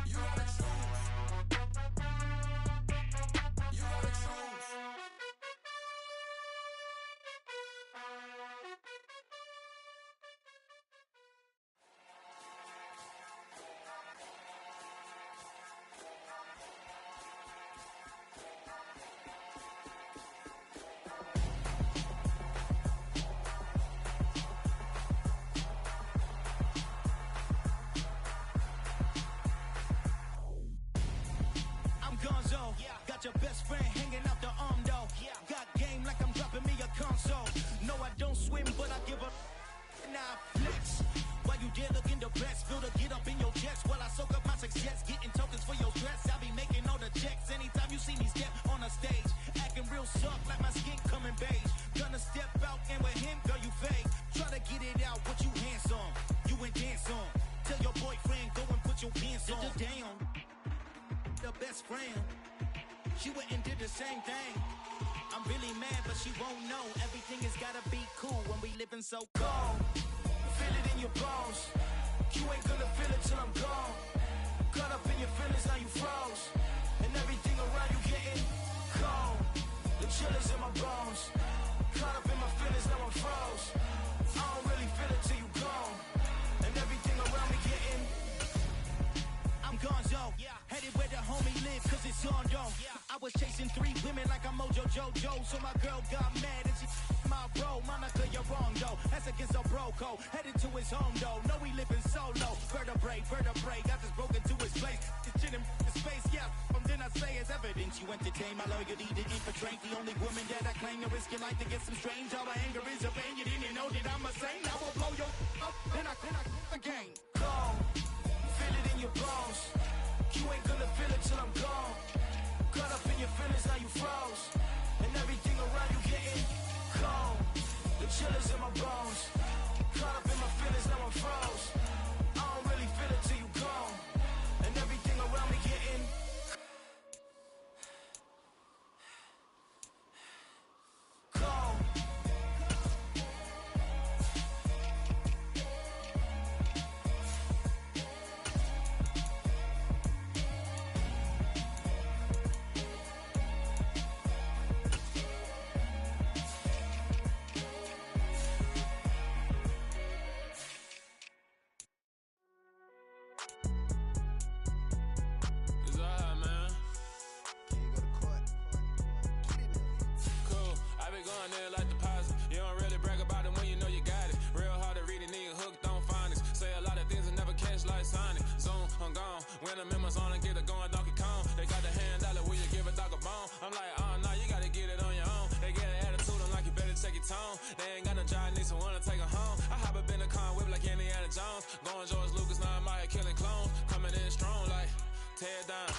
You gotta choose. You gotta choose. I'm Gonzo, got your best friend hanging out the arm though. Got game like I'm dropping me a console. No, I don't swim, but I give a now flex. While you dare looking the best. Feel the get up in your chest while I soak up my success. Getting tokens for your stress. I be making all the checks anytime you see me step on a stage. Acting real soft like my skin coming beige. Gonna step out and with him, girl, you fake. Try to get it out, but you handsome. You ain't dance on. Tell your boyfriend, go and put your pants on. Down. The best friend. She went and did the same thing. I'm really mad, but she won't know. Everything has gotta be cool when we living so cold. Feel it in your bones. You ain't gonna feel it till I'm gone. Caught up in your feelings, now you froze. And everything around you getting cold. The chill is in my bones. Caught up in my feelings, now I'm froze. I don't really feel it till you gone. And everything around me getting I'm gonzo, headed where the homie live, cause it's on though. I was chasing 3 women like I'm Mojo Jojo, so my girl got mad and she my bro. Monica, you're wrong though, that's against a bro code. Headed to his home though, no we living solo. Vertebrae, got this broken to his place. This shit in space, then I say it's evidence you entertain my loyalty to infiltrate. The only woman that I claim to risk your life to get some strange. All my anger is a pain, you didn't know that I'm a saint. I will blow your up, then I again. Go. Feel it in your bones. You ain't gonna feel it till I'm gone. Caught up in your feelings, now you froze. And everything around you getting cold. The chill is in my bones. Caught up in my feelings, now I'm froze. I don't really feel it till you gone. And everything around me getting cold. They ain't got no job, need someone to take her home. I hop up in the car, whip like Indiana Jones. Going George Lucas, now I'm out here killing clones. Coming in strong like, tear down,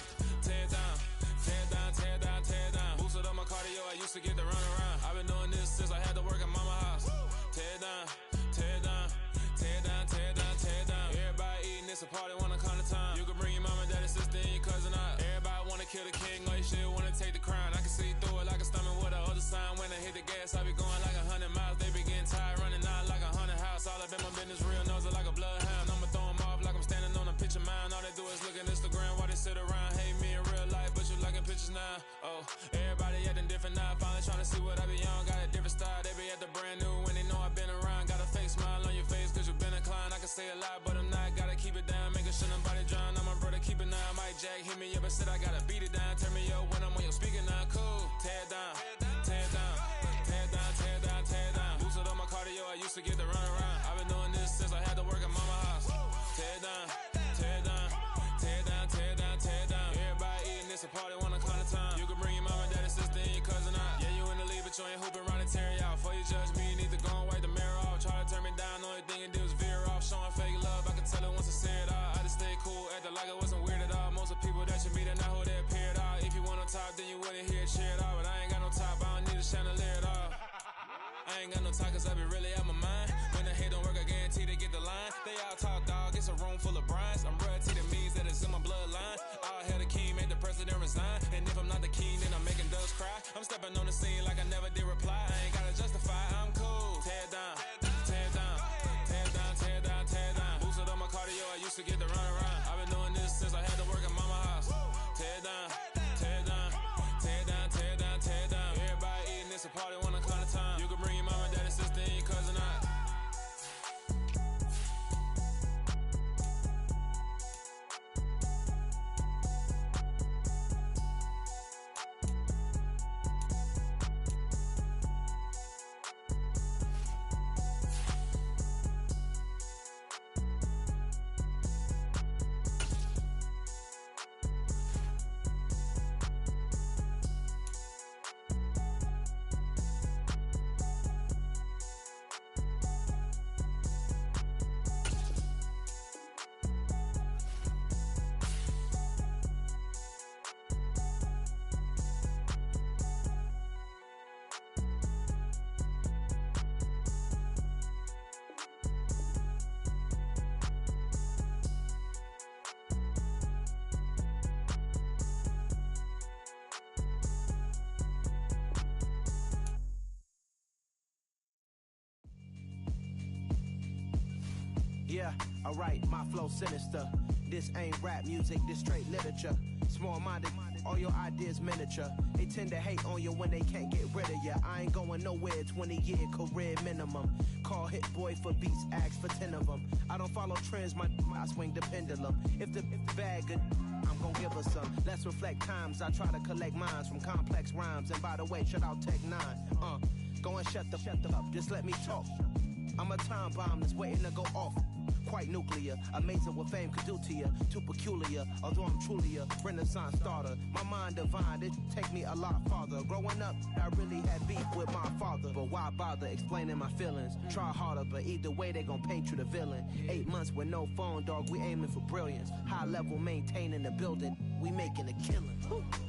tear down, tear down, tear down, tear down. Boosted up my cardio, I used to get to run around. I've been doing this since I had to work at mama house. Tear down, tear down, tear down, tear down, tear down. Everybody eating, it's a party, wanna come to time. You can bring your mama, daddy, sister, and your cousin out. Everybody wanna kill the king, or you still wanna take the crown. I can see through it like a stomach with a other sign. When I hit the gas, I be going like 100 miles. They be getting tired, running out like 100 house. All up in my business, real nose like a bloodhound. I'ma throw them off like I'm standing on a picture mound. All they do is look at Instagram while they sit around. Hate me in real life, but you liking pictures now. Oh, everybody acting different now. Finally trying to see what I be on. Got a different style, they be at the brand new when they know I've been around. Got a fake smile on your face cause you been inclined. I can say a lot, but I'm not. Gotta keep it down, making sure nobody drown. I'm my brother, keep it now. Mike Jack hit me up and said I gotta beat it down. Turn me up when I'm on your speaker now. Cool, tear down, tear down, tear down, tear down, tear down. Boosted up my cardio, I used to get to run around. I've been doing this since I had to work at mama house. Tear down, tear down, tear down, tear down, tear down. Everybody eating, it's a party, wanna climb the time. You can bring your mama, daddy, sister, and your cousin out. Yeah, you in the lead, but you ain't hooping around and tear you out. Before you judge me, you need to go and wipe the mirror off. Try to turn me down, only thing you did was veer off. Showing fake love, I can tell it once I see it all. I just stay cool, acting like it wasn't weird at all. Most of the people that you meet are not who they appear at all. If you want on top, then you wouldn't hear it cheer at all. But I ain't got no top, I don't need a chandelier at all. I ain't got no talk cause I be really out my mind. When the hate don't work, I guarantee they get the line. They all talk dog, it's a room full of brines. I'm royalty, that means that it's in my bloodline. All hail the king, made the president resign. And if I'm not the king, then I'm making doves cry. I'm stepping on the scene like I never did reply. I ain't gotta justify, I'm cool. Tear down, tear down, tear down, tear down, tear down. Boosted up my cardio, I used to get to run around. I've been doing this since I had to work at mama house. Tear down, tear down, tear down, tear down, tear down. Everybody eating, it's a party, wanna climb the time. You can bring your mama, daddy, sister, and your cousin out. Yeah, alright, my flow sinister. This ain't rap music, this straight literature. Small-minded, all your ideas miniature. They tend to hate on you when they can't get rid of you. I ain't going nowhere, 20-year career minimum. Call Hit Boy for beats, ask for 10 of them. I don't follow trends, I swing the pendulum. If the bag good, I'm gon' give her some. Let's reflect times, I try to collect minds from complex rhymes. And by the way, shout out Tech 9. Go and shut the up, just let me talk. I'm a time bomb that's waiting to go off. Quite nuclear, amazing what fame could do to you. Too peculiar, although I'm truly a renaissance starter. My mind divine, it take me a lot farther. Growing up, I really had beef with my father. But why bother explaining my feelings? Try harder, but either way they gon' paint you the villain. 8 months with no phone, dog, we aiming for brilliance. High level maintaining the building, we making a killing.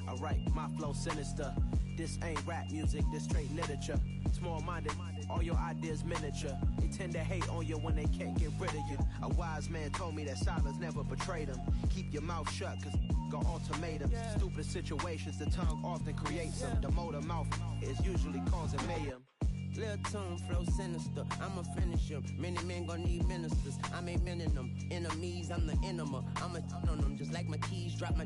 Alright, my flow sinister. This ain't rap music, this straight literature. Small-minded, all your ideas miniature. They tend to hate on you when they can't get rid of you. A wise man told me that silence never betrayed him. Keep your mouth shut, cause got ultimatums. Stupid situations, the tongue often creates them. The motor mouth is usually causing mayhem. Lil' tune, flow sinister, I'ma finish him. Many men gon' need ministers, I'm a men in them. Enemies, I'm the enema. I'ma on them, just like my keys, drop my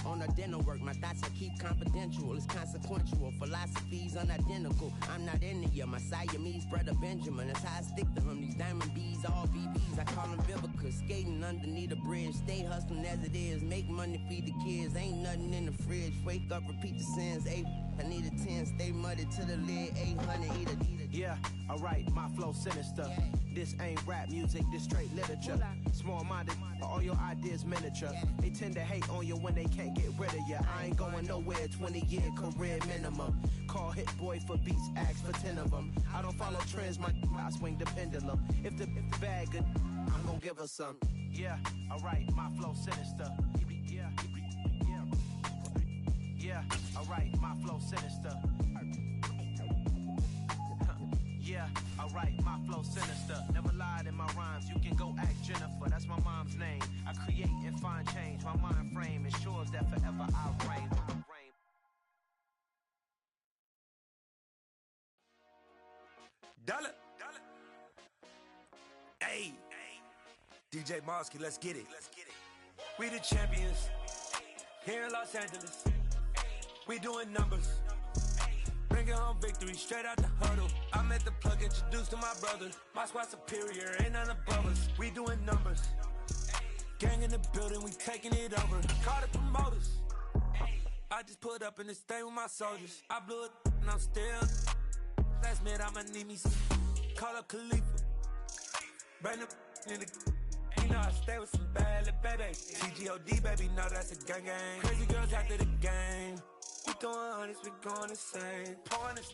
on a dinner work. My thoughts I keep confidential, it's consequential. Philosophies unidentical, I'm not in you. My Siamese brother Benjamin, that's how I stick to him. These diamond bees, all BBs, I call them Vivica. Skating underneath a bridge, stay hustling as it is. Make money, feed the kids, ain't nothing in the fridge. Wake up, repeat the sins, I need a 10, stay muddy to the lid, 800, eat a. Yeah, alright, my flow sinister. This ain't rap music, this straight literature. Small-minded, all your ideas miniature. They tend to hate on you when they can't get rid of you. I ain't going nowhere, 20-year career minimum. Call Hit Boy for beats, ask for 10 of them. I don't follow trends, I swing the pendulum. If the bag good, I'm gon' give her some. Yeah, alright, my flow sinister. Yeah, alright, my flow sinister. Yeah, alright, my flow sinister. Never lied in my rhymes, you can go ask Jennifer, that's my mom's name. I create and find change, my mind frame ensures that forever I reign. Dollar. Hey, DJ Mosky, let's get it. We the champions here in Los Angeles. We doing numbers. Bringing home victory straight out the huddle. I'm at the plug, introduced to my brother. My squad superior, ain't none above us. We doing numbers. Gang in the building, we taking it over. Call the promoters. I just put up in this thing with my soldiers. I blew it and I'm still. Last minute, I'ma need me some. Call up Khalifa. Bring them in the. You know I stay with some bad little baby. TGOD, baby, know that's a gang gang. Crazy girls after the game. We throwing hundreds, we going insane. Pouring this.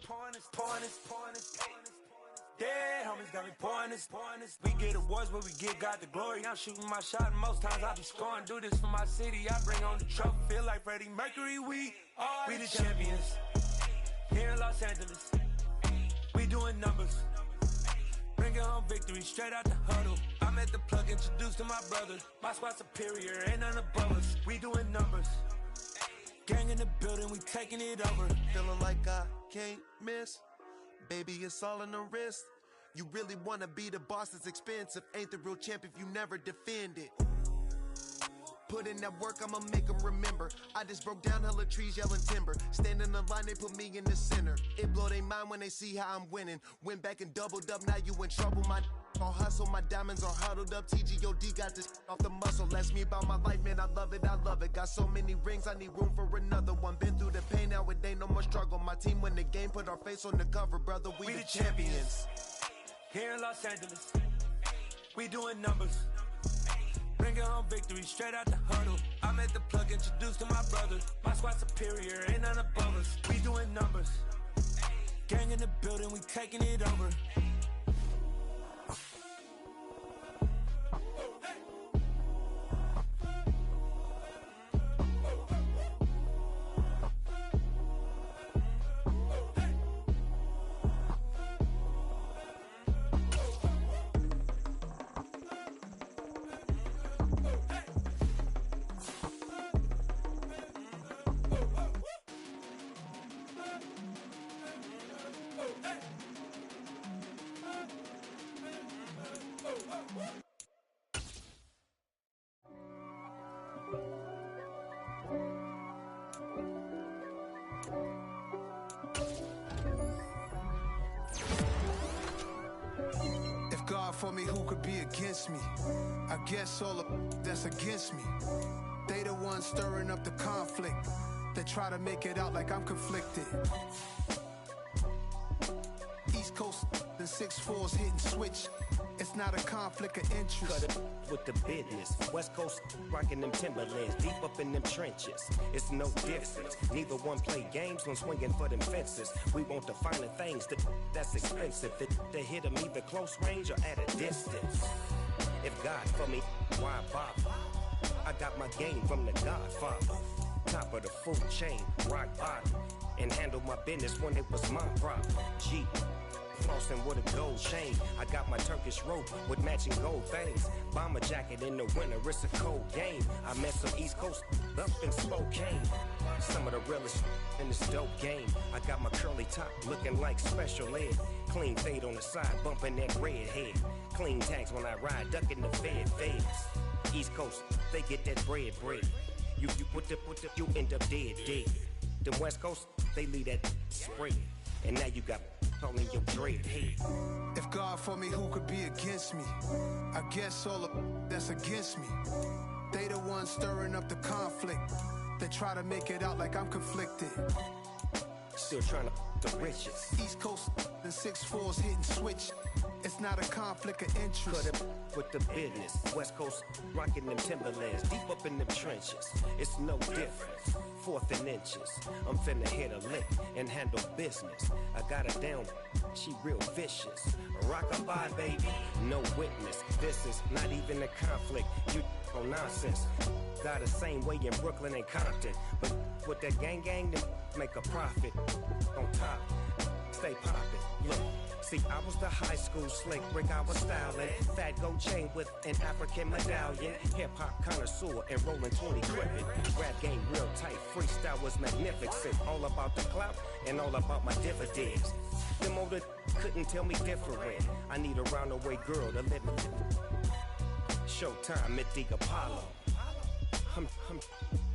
Dead homies got me pouring this. We get awards, but we give God the glory. I'm shooting my shot, and most times I be scoring. Do this for my city, I bring on the trophy. Feel like Freddie Mercury, we the champions. Here in Los Angeles, we doing numbers. Bringing home victory straight out the huddle. I'm at the plug, introduced to my brother. My squad superior, ain't none above us. We doing numbers. Gang in the building, we taking it over. Feeling like I can't miss. Baby, it's all in the wrist. You really wanna be the boss, it's expensive. Ain't the real champ if you never defend it. Put in that work, I'ma make them remember. I just broke down hella trees, yelling timber. Stand in the line, they put me in the center. It blow their mind when they see how I'm winning. Went back and doubled up, now you in trouble. My all hustle, my diamonds are huddled up. TGOD got this off the muscle. Ask me about my life, man, I love it. Got so many rings, I need room for another one. Been through the pain, now it ain't no more struggle. My team win the game, put our face on the cover, brother. We the champions. Here in Los Angeles, we doing numbers. Bringing home victory straight out the huddle. I'm at the plug, introduced to my brother. My squad superior, ain't none above us. We doing numbers. Gang in the building, we taking it over. for me, who could be against me? I guess all the that's against me. They the ones stirring up the conflict. They try to make it out like I'm conflicted. East Coast, the 6'4's hitting switch. It's not a conflict of interest. Cut it with the business. West Coast rocking them Timberlands, deep up in them trenches. It's no difference. Neither one play games when swinging for them fences. We want the finer things that's expensive. To hit them either close range or at a distance. If God for me, why bother? I got my game from the Godfather. Top of the food chain, rock bottom. And handle my business when it was my problem. G. Flossing with a gold chain. I got my Turkish rope with matching gold things. Bomber jacket in the winter, it's a cold game. I met some East Coast up in Spokane. Some of the realest in this dope game. I got my curly top looking like special ed. Clean fade on the side, bumping that red head. Clean tags when I ride, ducking the feds. East Coast, they get that bread. You you end up dead. Them West Coast, they leave that spread. And now you got all in your dread head. If God for me, who could be against me? I guess all the that's against me. They the ones stirring up the conflict. They try to make it out like I'm conflicted. Still trying to the riches. East Coast, the 6'4's hitting switch. It's not a conflict of interest. Cut it with the business. West Coast rocking them Timberlands, deep up in them trenches. It's no difference. 4th and inches. I'm finna hit a lick and handle business. I got her down, she real vicious. Rock-a-bye, baby, no witness. This is not even a conflict. You on nonsense. Got the same way in Brooklyn and Compton. But with that gang, then make a profit. On top, stay poppin'. Look. See, I was the high school slick brick, I was styling. Fat gold chain with an African medallion. Hip-hop connoisseur and rolling 20 gripping. Rap game real tight, freestyle was magnificent. All about the clout and all about my dividends. Them older couldn't tell me different. I need a roundaway girl to let me. Showtime at the Apollo. I'm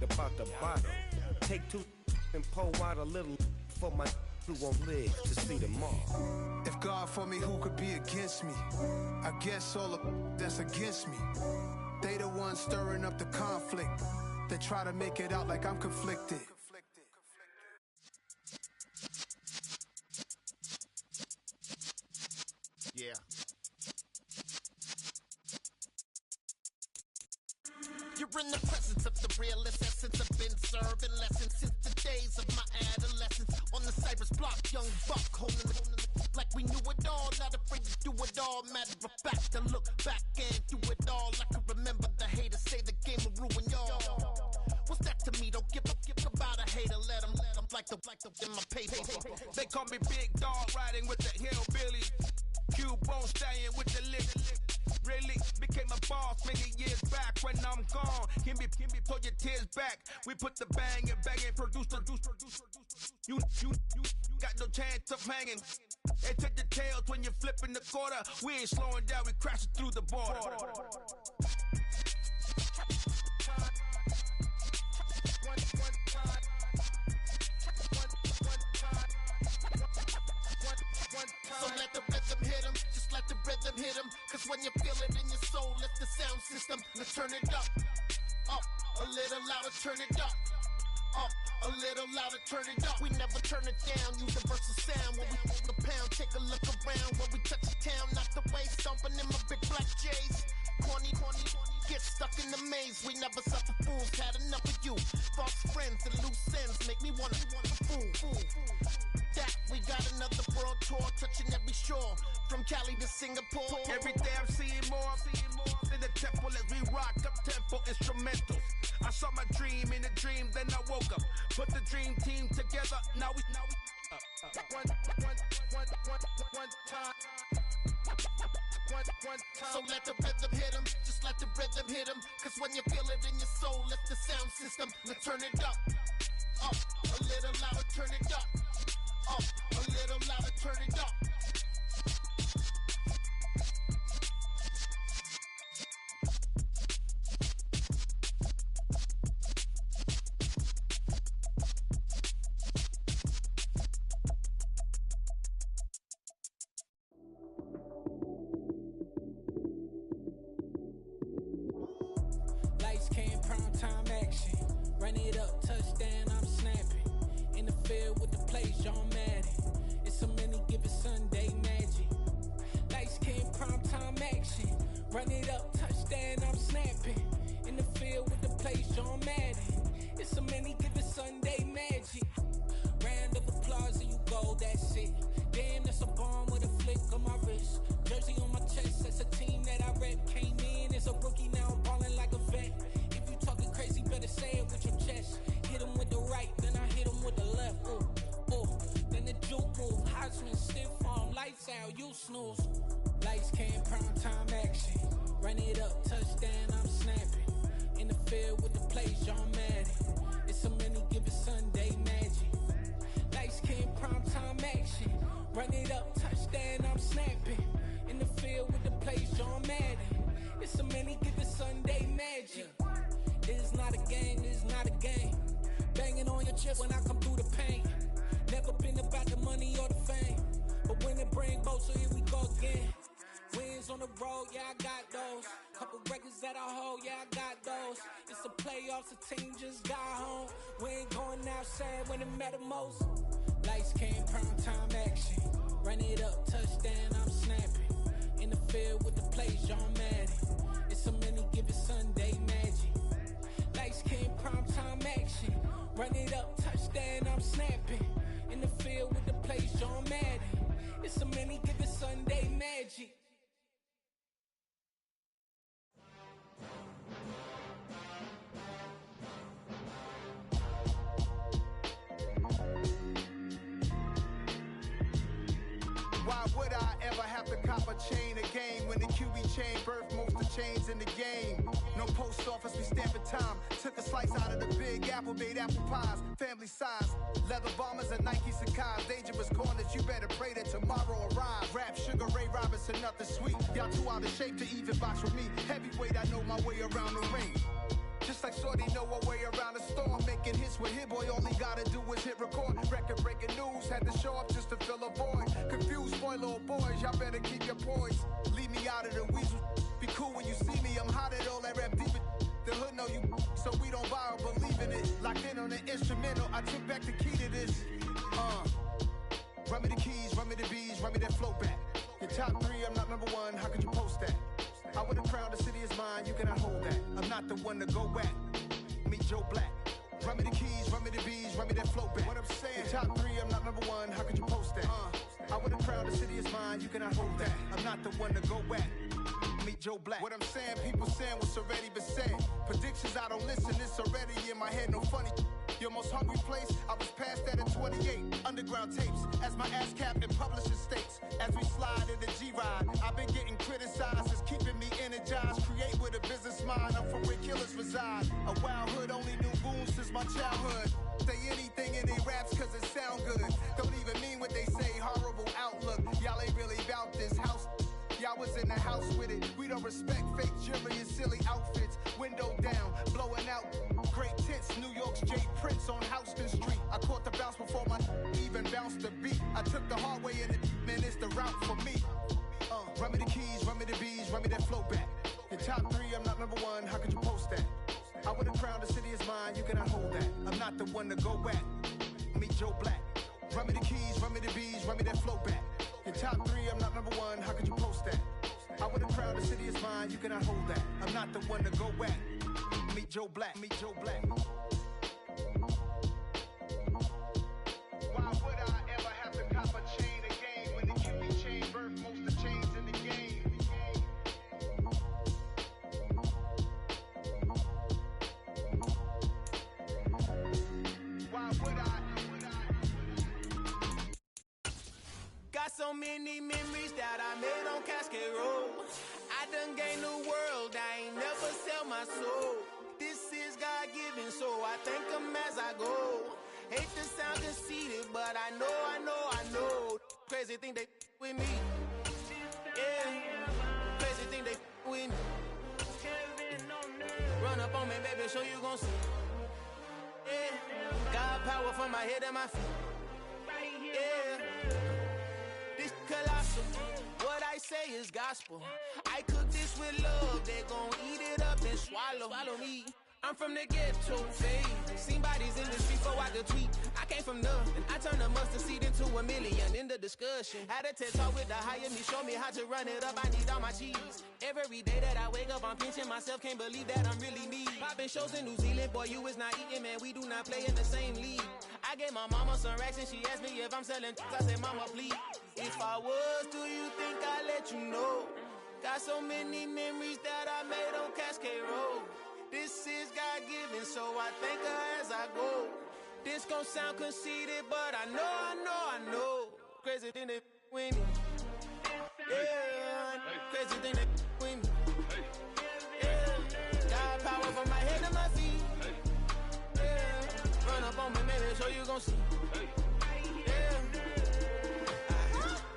about the bottom. Take 2 and pull out a little for my who won't live to see tomorrow. If God for me, who could be against me? I guess all the that's against me. They the ones stirring up the conflict. They try to make it out like I'm conflicted. Yeah. You're in the presence of the realest essence. I've been serving lessons since the days of my adolescence. On the Cypress block, young buck holding the like we knew it all. Not afraid to do it all. Matter of fact, to look back and do it all. I can remember the haters say the game will ruin y'all. What's that to me? Don't give about a hater. Let them like the in my paper. They call me Big Dog, riding with the hillbillies. Q-Bone staying with the lick. Really became a boss many years back. When I'm gone, can be pull your tears back. We put the bang and produce. You got no chance of hanging. They take the tails when you're flipping the quarter. We ain't slowing down, we crashing through the border. So let the rhythm hit him, just let the rhythm hit him. Cause when you feel it in your soul, let the sound system, let's turn it up. Up, a little louder, turn it up. Up, a little louder, turn it up. We never turn it down, universal sound. When we hold the pound, take a look around. When we touch the town, not the way, stomping in my big black J's. Corny, get stuck in the maze. We never suffer fools, had enough of you. False friends and loose ends make me wanna fool. That we got another world tour, touching every shore, from Cali to Singapore. Every day I'm seeing more in the temple as we rock up tempo instrumentals. I saw my dream in a dream, then I woke up. Put the dream team together, now we one time. So let the rhythm hit him, just let the rhythm hit him. Cause when you feel it in your soul, let the sound system, let's turn it up. Up, a little louder, turn it up. Up, a little louder, turn it up. Run it up, touchdown, I'm snapping. In the field with the plays, John Madden. It's a many given Sunday magic. Lights came prime time action. Run it up, touchdown, I'm snapping. In the field with the plays, John Madden. It's a many given Sunday magic. Round of applause and you go, that's it. Damn, that's a bomb with a flick on my wrist. Jersey on my chest, that's a team that I rep. Came in as a rookie, now I'm ballin' like a vet. If you talking crazy, better say it with your chest. Hit him with the right, then I hit him with the left. Then the juke move, high swing, stiff arm, lights out, you snooze. Lights came, prime time action. Run it up, touchdown, I'm snapping. In the field with the plays, John Madden. It's a many given Sunday magic. Lights came, prime time action. Run it up, touchdown, I'm snapping. In the field with the plays, John Madden. It's a many given Sunday magic. This is not a game, this is not a game. Banging on your chest when I come through the pain. Never been about the money or the fame. But when it bring both, so here we go again. Wins on the road, yeah, I got those. Couple records that I hold, yeah, I got those. It's the playoffs, the team just got home. We ain't going outside when it matter most. Lights came, prime time action. Run it up, touchdown, I'm snapping. In the field with the plays, John Madden. It's a many given Sunday magic. Lights came, prime time action. Run it up, touchdown, I'm snapping. In the field with the plays, John Madden. It's a many given Sunday magic. Why would I ever have to cop a chain again when the QB chain birthed most of the chains in the game? No post office, we stamping time. Took a slice out of the big apple, made apple pies, family size. Leather bombers and Nike Sacai's. Dangerous corners, you better pray that tomorrow arrives. Rap, Sugar Ray Robinson, nothing sweet. Y'all too out of shape to even box with me. Heavyweight, I know my way around the ring. Just like Shorty know her way around the storm. Making hits with Hit Boy, all he gotta do is hit record. Record breaking news, had to show up just to fill a void. Confused boy, little boys, y'all better keep your poise. Leave me out of the weasel. Be cool when you see me, I'm hot at all that rap deep. The hood know you, so we don't buy or believe in it. Locked in on the instrumental, I took back the key to this. Run me the keys, run me the bees, run me that flow back. Your top three, I'm not number one, how could you post that? I would've crowned the city is mine, you cannot hold that. I'm not the one to go back. Meet Joe Black. Run me the keys, run me the bees, run me that flow back. What I'm saying, your top three, I'm not number one, how could you post that? I would've crowned the city is mine, you cannot hold that. I'm not the one to go back. Meet Joe Black. What I'm saying, people saying what's already been said. Predictions, I don't listen, it's already in my head, no funny. Your most hungry place, I was past that at 28. Underground tapes, as my ass cap in publishing states. As we slide in the G-Ride, I've been getting criticized, it's keeping me energized. Create with a business mind, I'm from where killers reside. A wild hood, only knew goons since my childhood. Say anything in they raps cause it sound good. Don't even mean what they say, horrible outlook. Y'all ain't really about this house. Y'all was in the house with it. We don't respect fake jewelry and silly outfits. Window down, blowing out. Great tits, New York's J. Prince on Houston Street. I caught the bounce before my even bounced the beat. I took the hard way in it, man, it's the route for me. Run me the keys, run me the bees, run me that flow back. Your top three, I'm not number one, how could you post that? I would've crowned the city is mine, you cannot hold that. I'm not the one to go back. Meet Joe Black. Run me the keys, run me the bees, run me that flow back. Your top three, I'm not number one, how could you post that? I would've crowned the city is mine, you cannot hold that. I'm not the one to go back. Meet Joe Black, meet Joe Black. Why would I ever have to cop a chain again when the QB chain birthed most of the chains in the game? Why would I? Got so many memories that I made on Cascade Road. I done gained the world, I ain't never sell my soul. This is God-given, so I thank him as I go. Hate to sound conceited, but I know. Crazy thing they with me. Yeah, crazy thing they with me. Run up on me, baby, so you gon' see. Yeah, got power from my head and my feet. Yeah, this colossal. What I say is gospel. I cook this with love, they gon' eat it up and swallow me. I'm from the ghetto phase. Seen bodies in the street before I could tweet. I came from nothing. I turned a mustard seed into a million. In the discussion, had a TED talk with the higher me. Show me how to run it up. I need all my cheese. Every day that I wake up, I'm pinching myself. Can't believe that I'm really me. Popping shows in New Zealand. Boy, you is not eating, man. We do not play in the same league. I gave my mama some racks and she asked me if I'm selling. I said, mama, please. If I was, do you think I'd let you know? Got so many memories that I made on Cascade Road. This is God-given, so I thank her as I go. This gon' sound conceited, but I know. Crazy thing that with me. Yeah, crazy thing that with me. Yeah, got power from my head to my feet. Yeah, run up on me, maybe so you gon' see.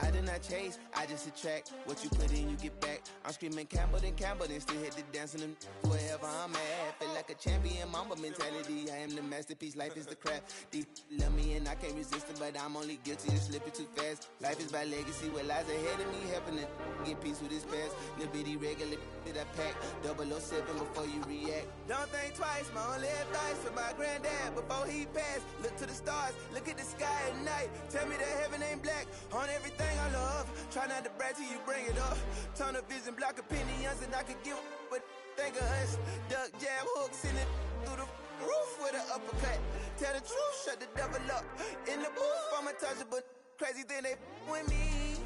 I did not chase, I just attract. What you put in, you get back. I'm screaming Campbell, then still hit the dance and them wherever I'm at. Feel like a champion, mamba mentality. I am the masterpiece, life is the craft. Deep love me and I can't resist it, but I'm only guilty of slipping too fast. Life is by legacy, what lies ahead of me, helping to get peace with this past. Little bitty regular that I pack, 007 before you react. Don't think twice, my only advice for my granddad before he passed. Look to the stars, look at the sky at night. Tell me that heaven ain't black on everything I love. Try not to brag till you bring it up. Tunnel vision, block opinions, and I could give but think of us. Duck jab hooks in it through the roof with an uppercut. Tell the truth, shut the devil up. In the booth, I'm untouchable. Crazy thing they with me.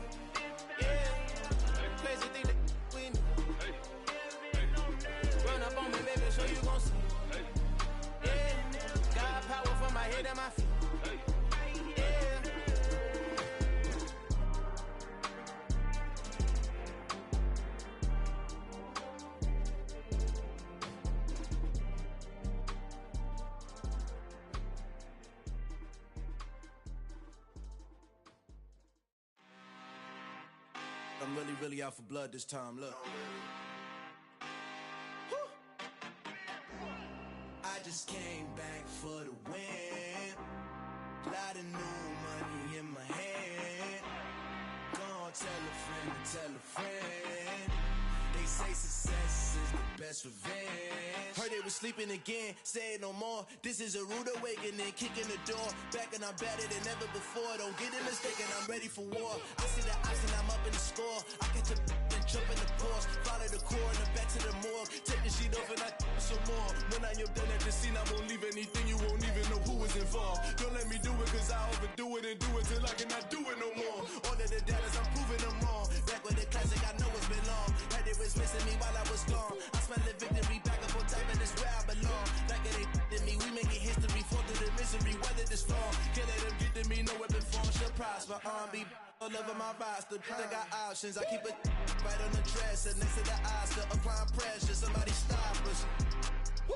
Yeah, crazy thing they with me. Run up on me, baby, so you gon' see. Yeah, got power from my head and my feet. I'm really out for blood this time, look. I just came back for the win. Lot of new money in my hand. Gonna tell a friend. They say success is the best revenge. Heard they was sleeping again, say it no more. This is a rude awakening, kicking the door. Back and I'm better than ever before. Don't get it mistaken, I'm ready for war. I see the option, I'm up in the score. I catch a and jump in the course. Follow the core and the back to the morgue. Take the sheet off and I some more. When I am done at the scene, I won't leave anything. You won't even know who is involved. Don't let me do it, cause I overdo it and do it till I cannot do it no more. All of the doubters, I'm proving them wrong. Back with the classic, I know it's been long. Heard they was missing me while I was gone. I smell the victory, back up on time, and it's where I belong. Like it ain't to me, we making history. Fall through the misery, weather the storm. Can't let them get to me, no weapon form should prosper. R&B all over my roster. I got options, I keep it right on the dresser. Next to the Oscar, applying pressure, somebody stop us. Woo!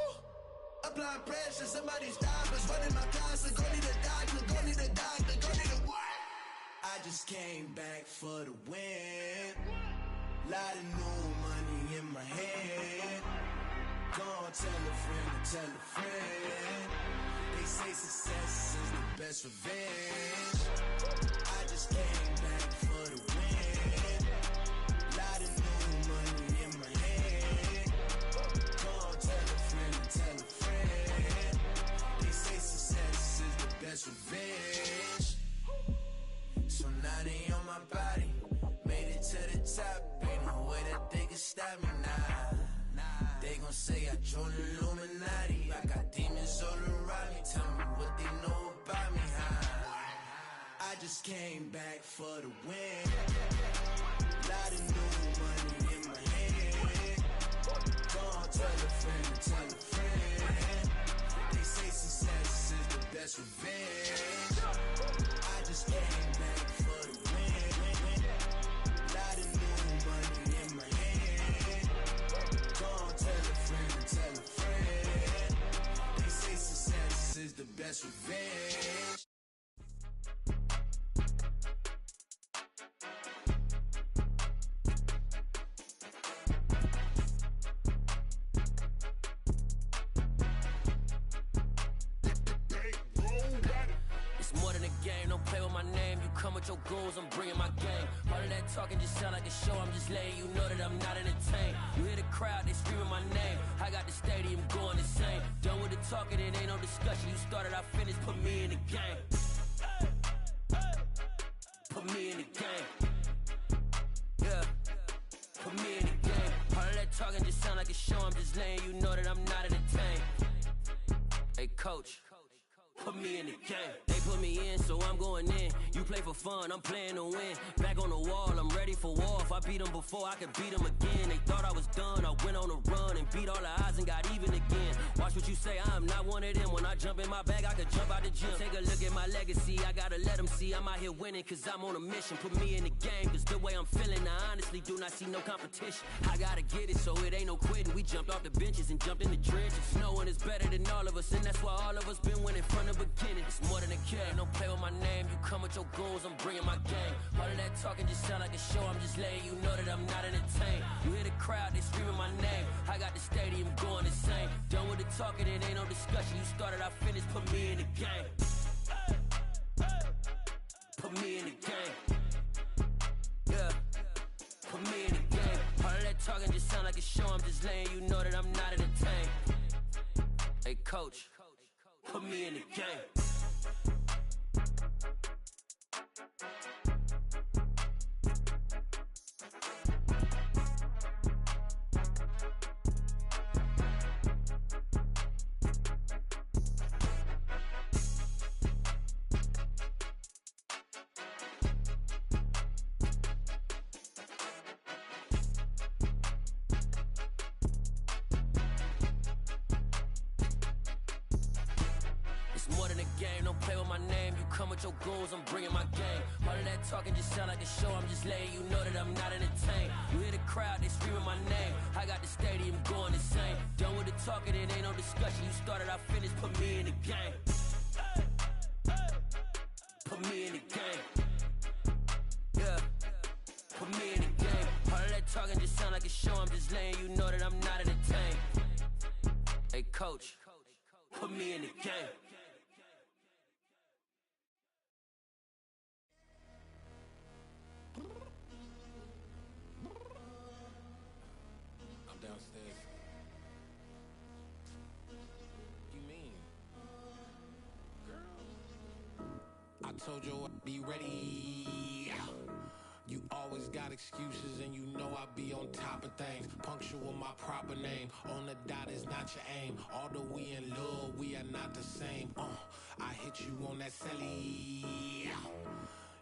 Applying pressure, somebody stop us. Running my closet, go need a doctor, go need a doctor, go need a what? I just came back for the win. Lot of new money in my hand. Gonna tell a friend. They say success is the best revenge. I just came back for the win. Lot of new money in my hand. Gonna tell a friend. They say success is the best revenge. So now they on my body. Made it to the top. Ain't no way that they can stop me now. They gon' say I joined the Illuminati. I got demons all around me. Tell me what they know about me, huh? I just came back for the win. Lot of new money in my hand. Gonna tell a friend. They say success is the best revenge. I just came back for the win. Lot of new money in my hand. Gonna tell a friend. They say success is the best revenge. It's more in the game, don't play with my name. You come with your goons, I'm bringing my game. All of that talking just sound like a show, I'm just letting you know that I'm not entertained. You hear the crowd, they screaming my name. I got the stadium going insane. Done with the talking, it ain't no discussion. You started, I finished, put me in the game. Put me in the game. Yeah, put me in the game. All of that talking just sound like a show, I'm just letting you know that I'm not entertained. Hey coach, put me in the game. They put me in, so I'm going in. You play for fun, I'm playing to win. Back on the wall, I'm ready for war. If I beat them before, I can beat them again. They thought I was done, I went on a run and beat all the odds and got even again. Watch what you say, I'm not one of them. When I jump in my bag, I could jump out the gym. Take a look at my legacy, I gotta let them see I'm out here winning, cause I'm on a mission. Put me in the game, cause the way I'm feeling, I honestly do not see no competition. I gotta get it, so it ain't no quitting. We jumped off the benches and jumped in the trenches. No one is better than all of us, and that's why all of us been winning from the beginning. It's more than a game, don't play with my name. You come with your goons, I'm bringing my game. All of that talking just sound like a show, I'm just letting you know that I'm not entertained. You hear the crowd, they screaming my name. I got the stadium going insane. Done with the talking, it ain't no discussion. You started, I finished, put me in the game. Put me in the game. Yeah, put me in the game. All of that talking just sound like a show, I'm just letting you know that I'm not entertained. Hey coach, put me in the game. More than a game, don't play with my name. You come with your goons, I'm bringing my game. All of that talking just sound like a show, I'm just letting you know that I'm not entertained. You hear the crowd, they screaming my name. I got the stadium going insane. Done with the talking, it ain't no discussion. You started, I finished, put me in the game. Put me in the game. Yeah, put me in the game. All of that talking just sound like a show, I'm just letting you know that I'm not entertained. Hey coach, put me in the game. I'm downstairs. You mean? Girl, I told you I'd be ready. You always got excuses and you know I be on top of things. Punctual my proper name. On the dot is not your aim. Although we in love, we are not the same. I hit you on that celly.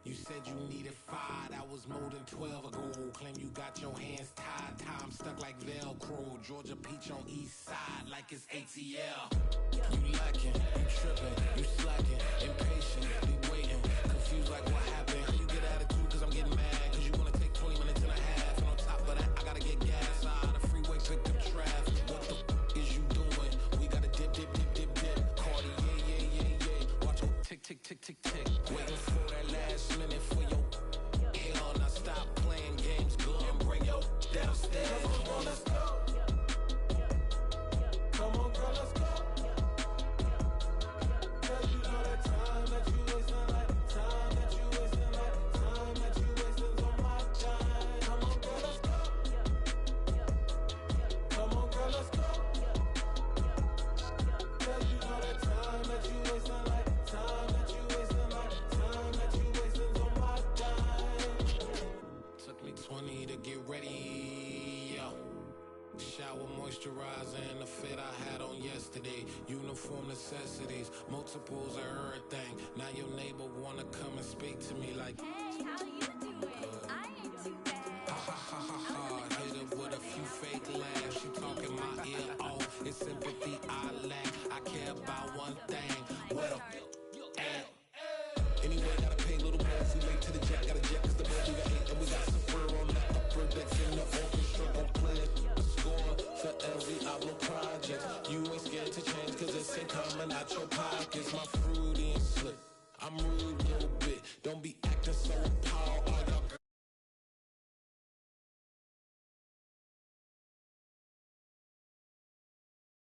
You said you needed 5, that was more than 12 ago. Claim you got your hands tied, time stuck like Velcro. Georgia Peach on east side like it's ATL. You lacking, you tripping, you slacking, impatient, be waiting, confused like what happened. How you get attitude cause I'm getting mad, cause you wanna take 20 minutes and a half. And on top of that, I gotta get gas out of the freeway, pick up traffic. What the is you doing? We gotta dip, dip, dip, dip, dip. Cardi, yeah. Watch your tick, tick, tick, tick, tick. Waiting for that last minute for your hell. Now stop playing games, go and bring your downstairs. Come on, girl, let's go. Come on, girl, let's go. Cause you know that time that you wasting, like time that you wasting, like time that you wasting on my time. Come on, girl, let's go. Come on, girl, let's go. Cause you know that time that you wasting, like time that you wasting, like time that you wasting on my time. Took me 20 to get ready, yo. Shower, moisturizer, and the fit I had on yesterday. Uniform necessities, multiples of everything. Now your neighbor wanna come and speak to me like, hey, how you doing? I ain't too bad. Ha ha ha ha ha. Hit her with a few fake laughs. She talking my ear off. It's sympathy I lack. I care about one thing. What up? Anyway, gotta pay a little more if we late to the jet. Got a jet cause the bed we got 8 and we got some fur on the upper decks in the orchestra. Don't play a score for every album project. You ain't scared to change cause it's ain't coming out your pockets. My fruity and slick. I'm rude a little bit. Don't be acting so appalled. All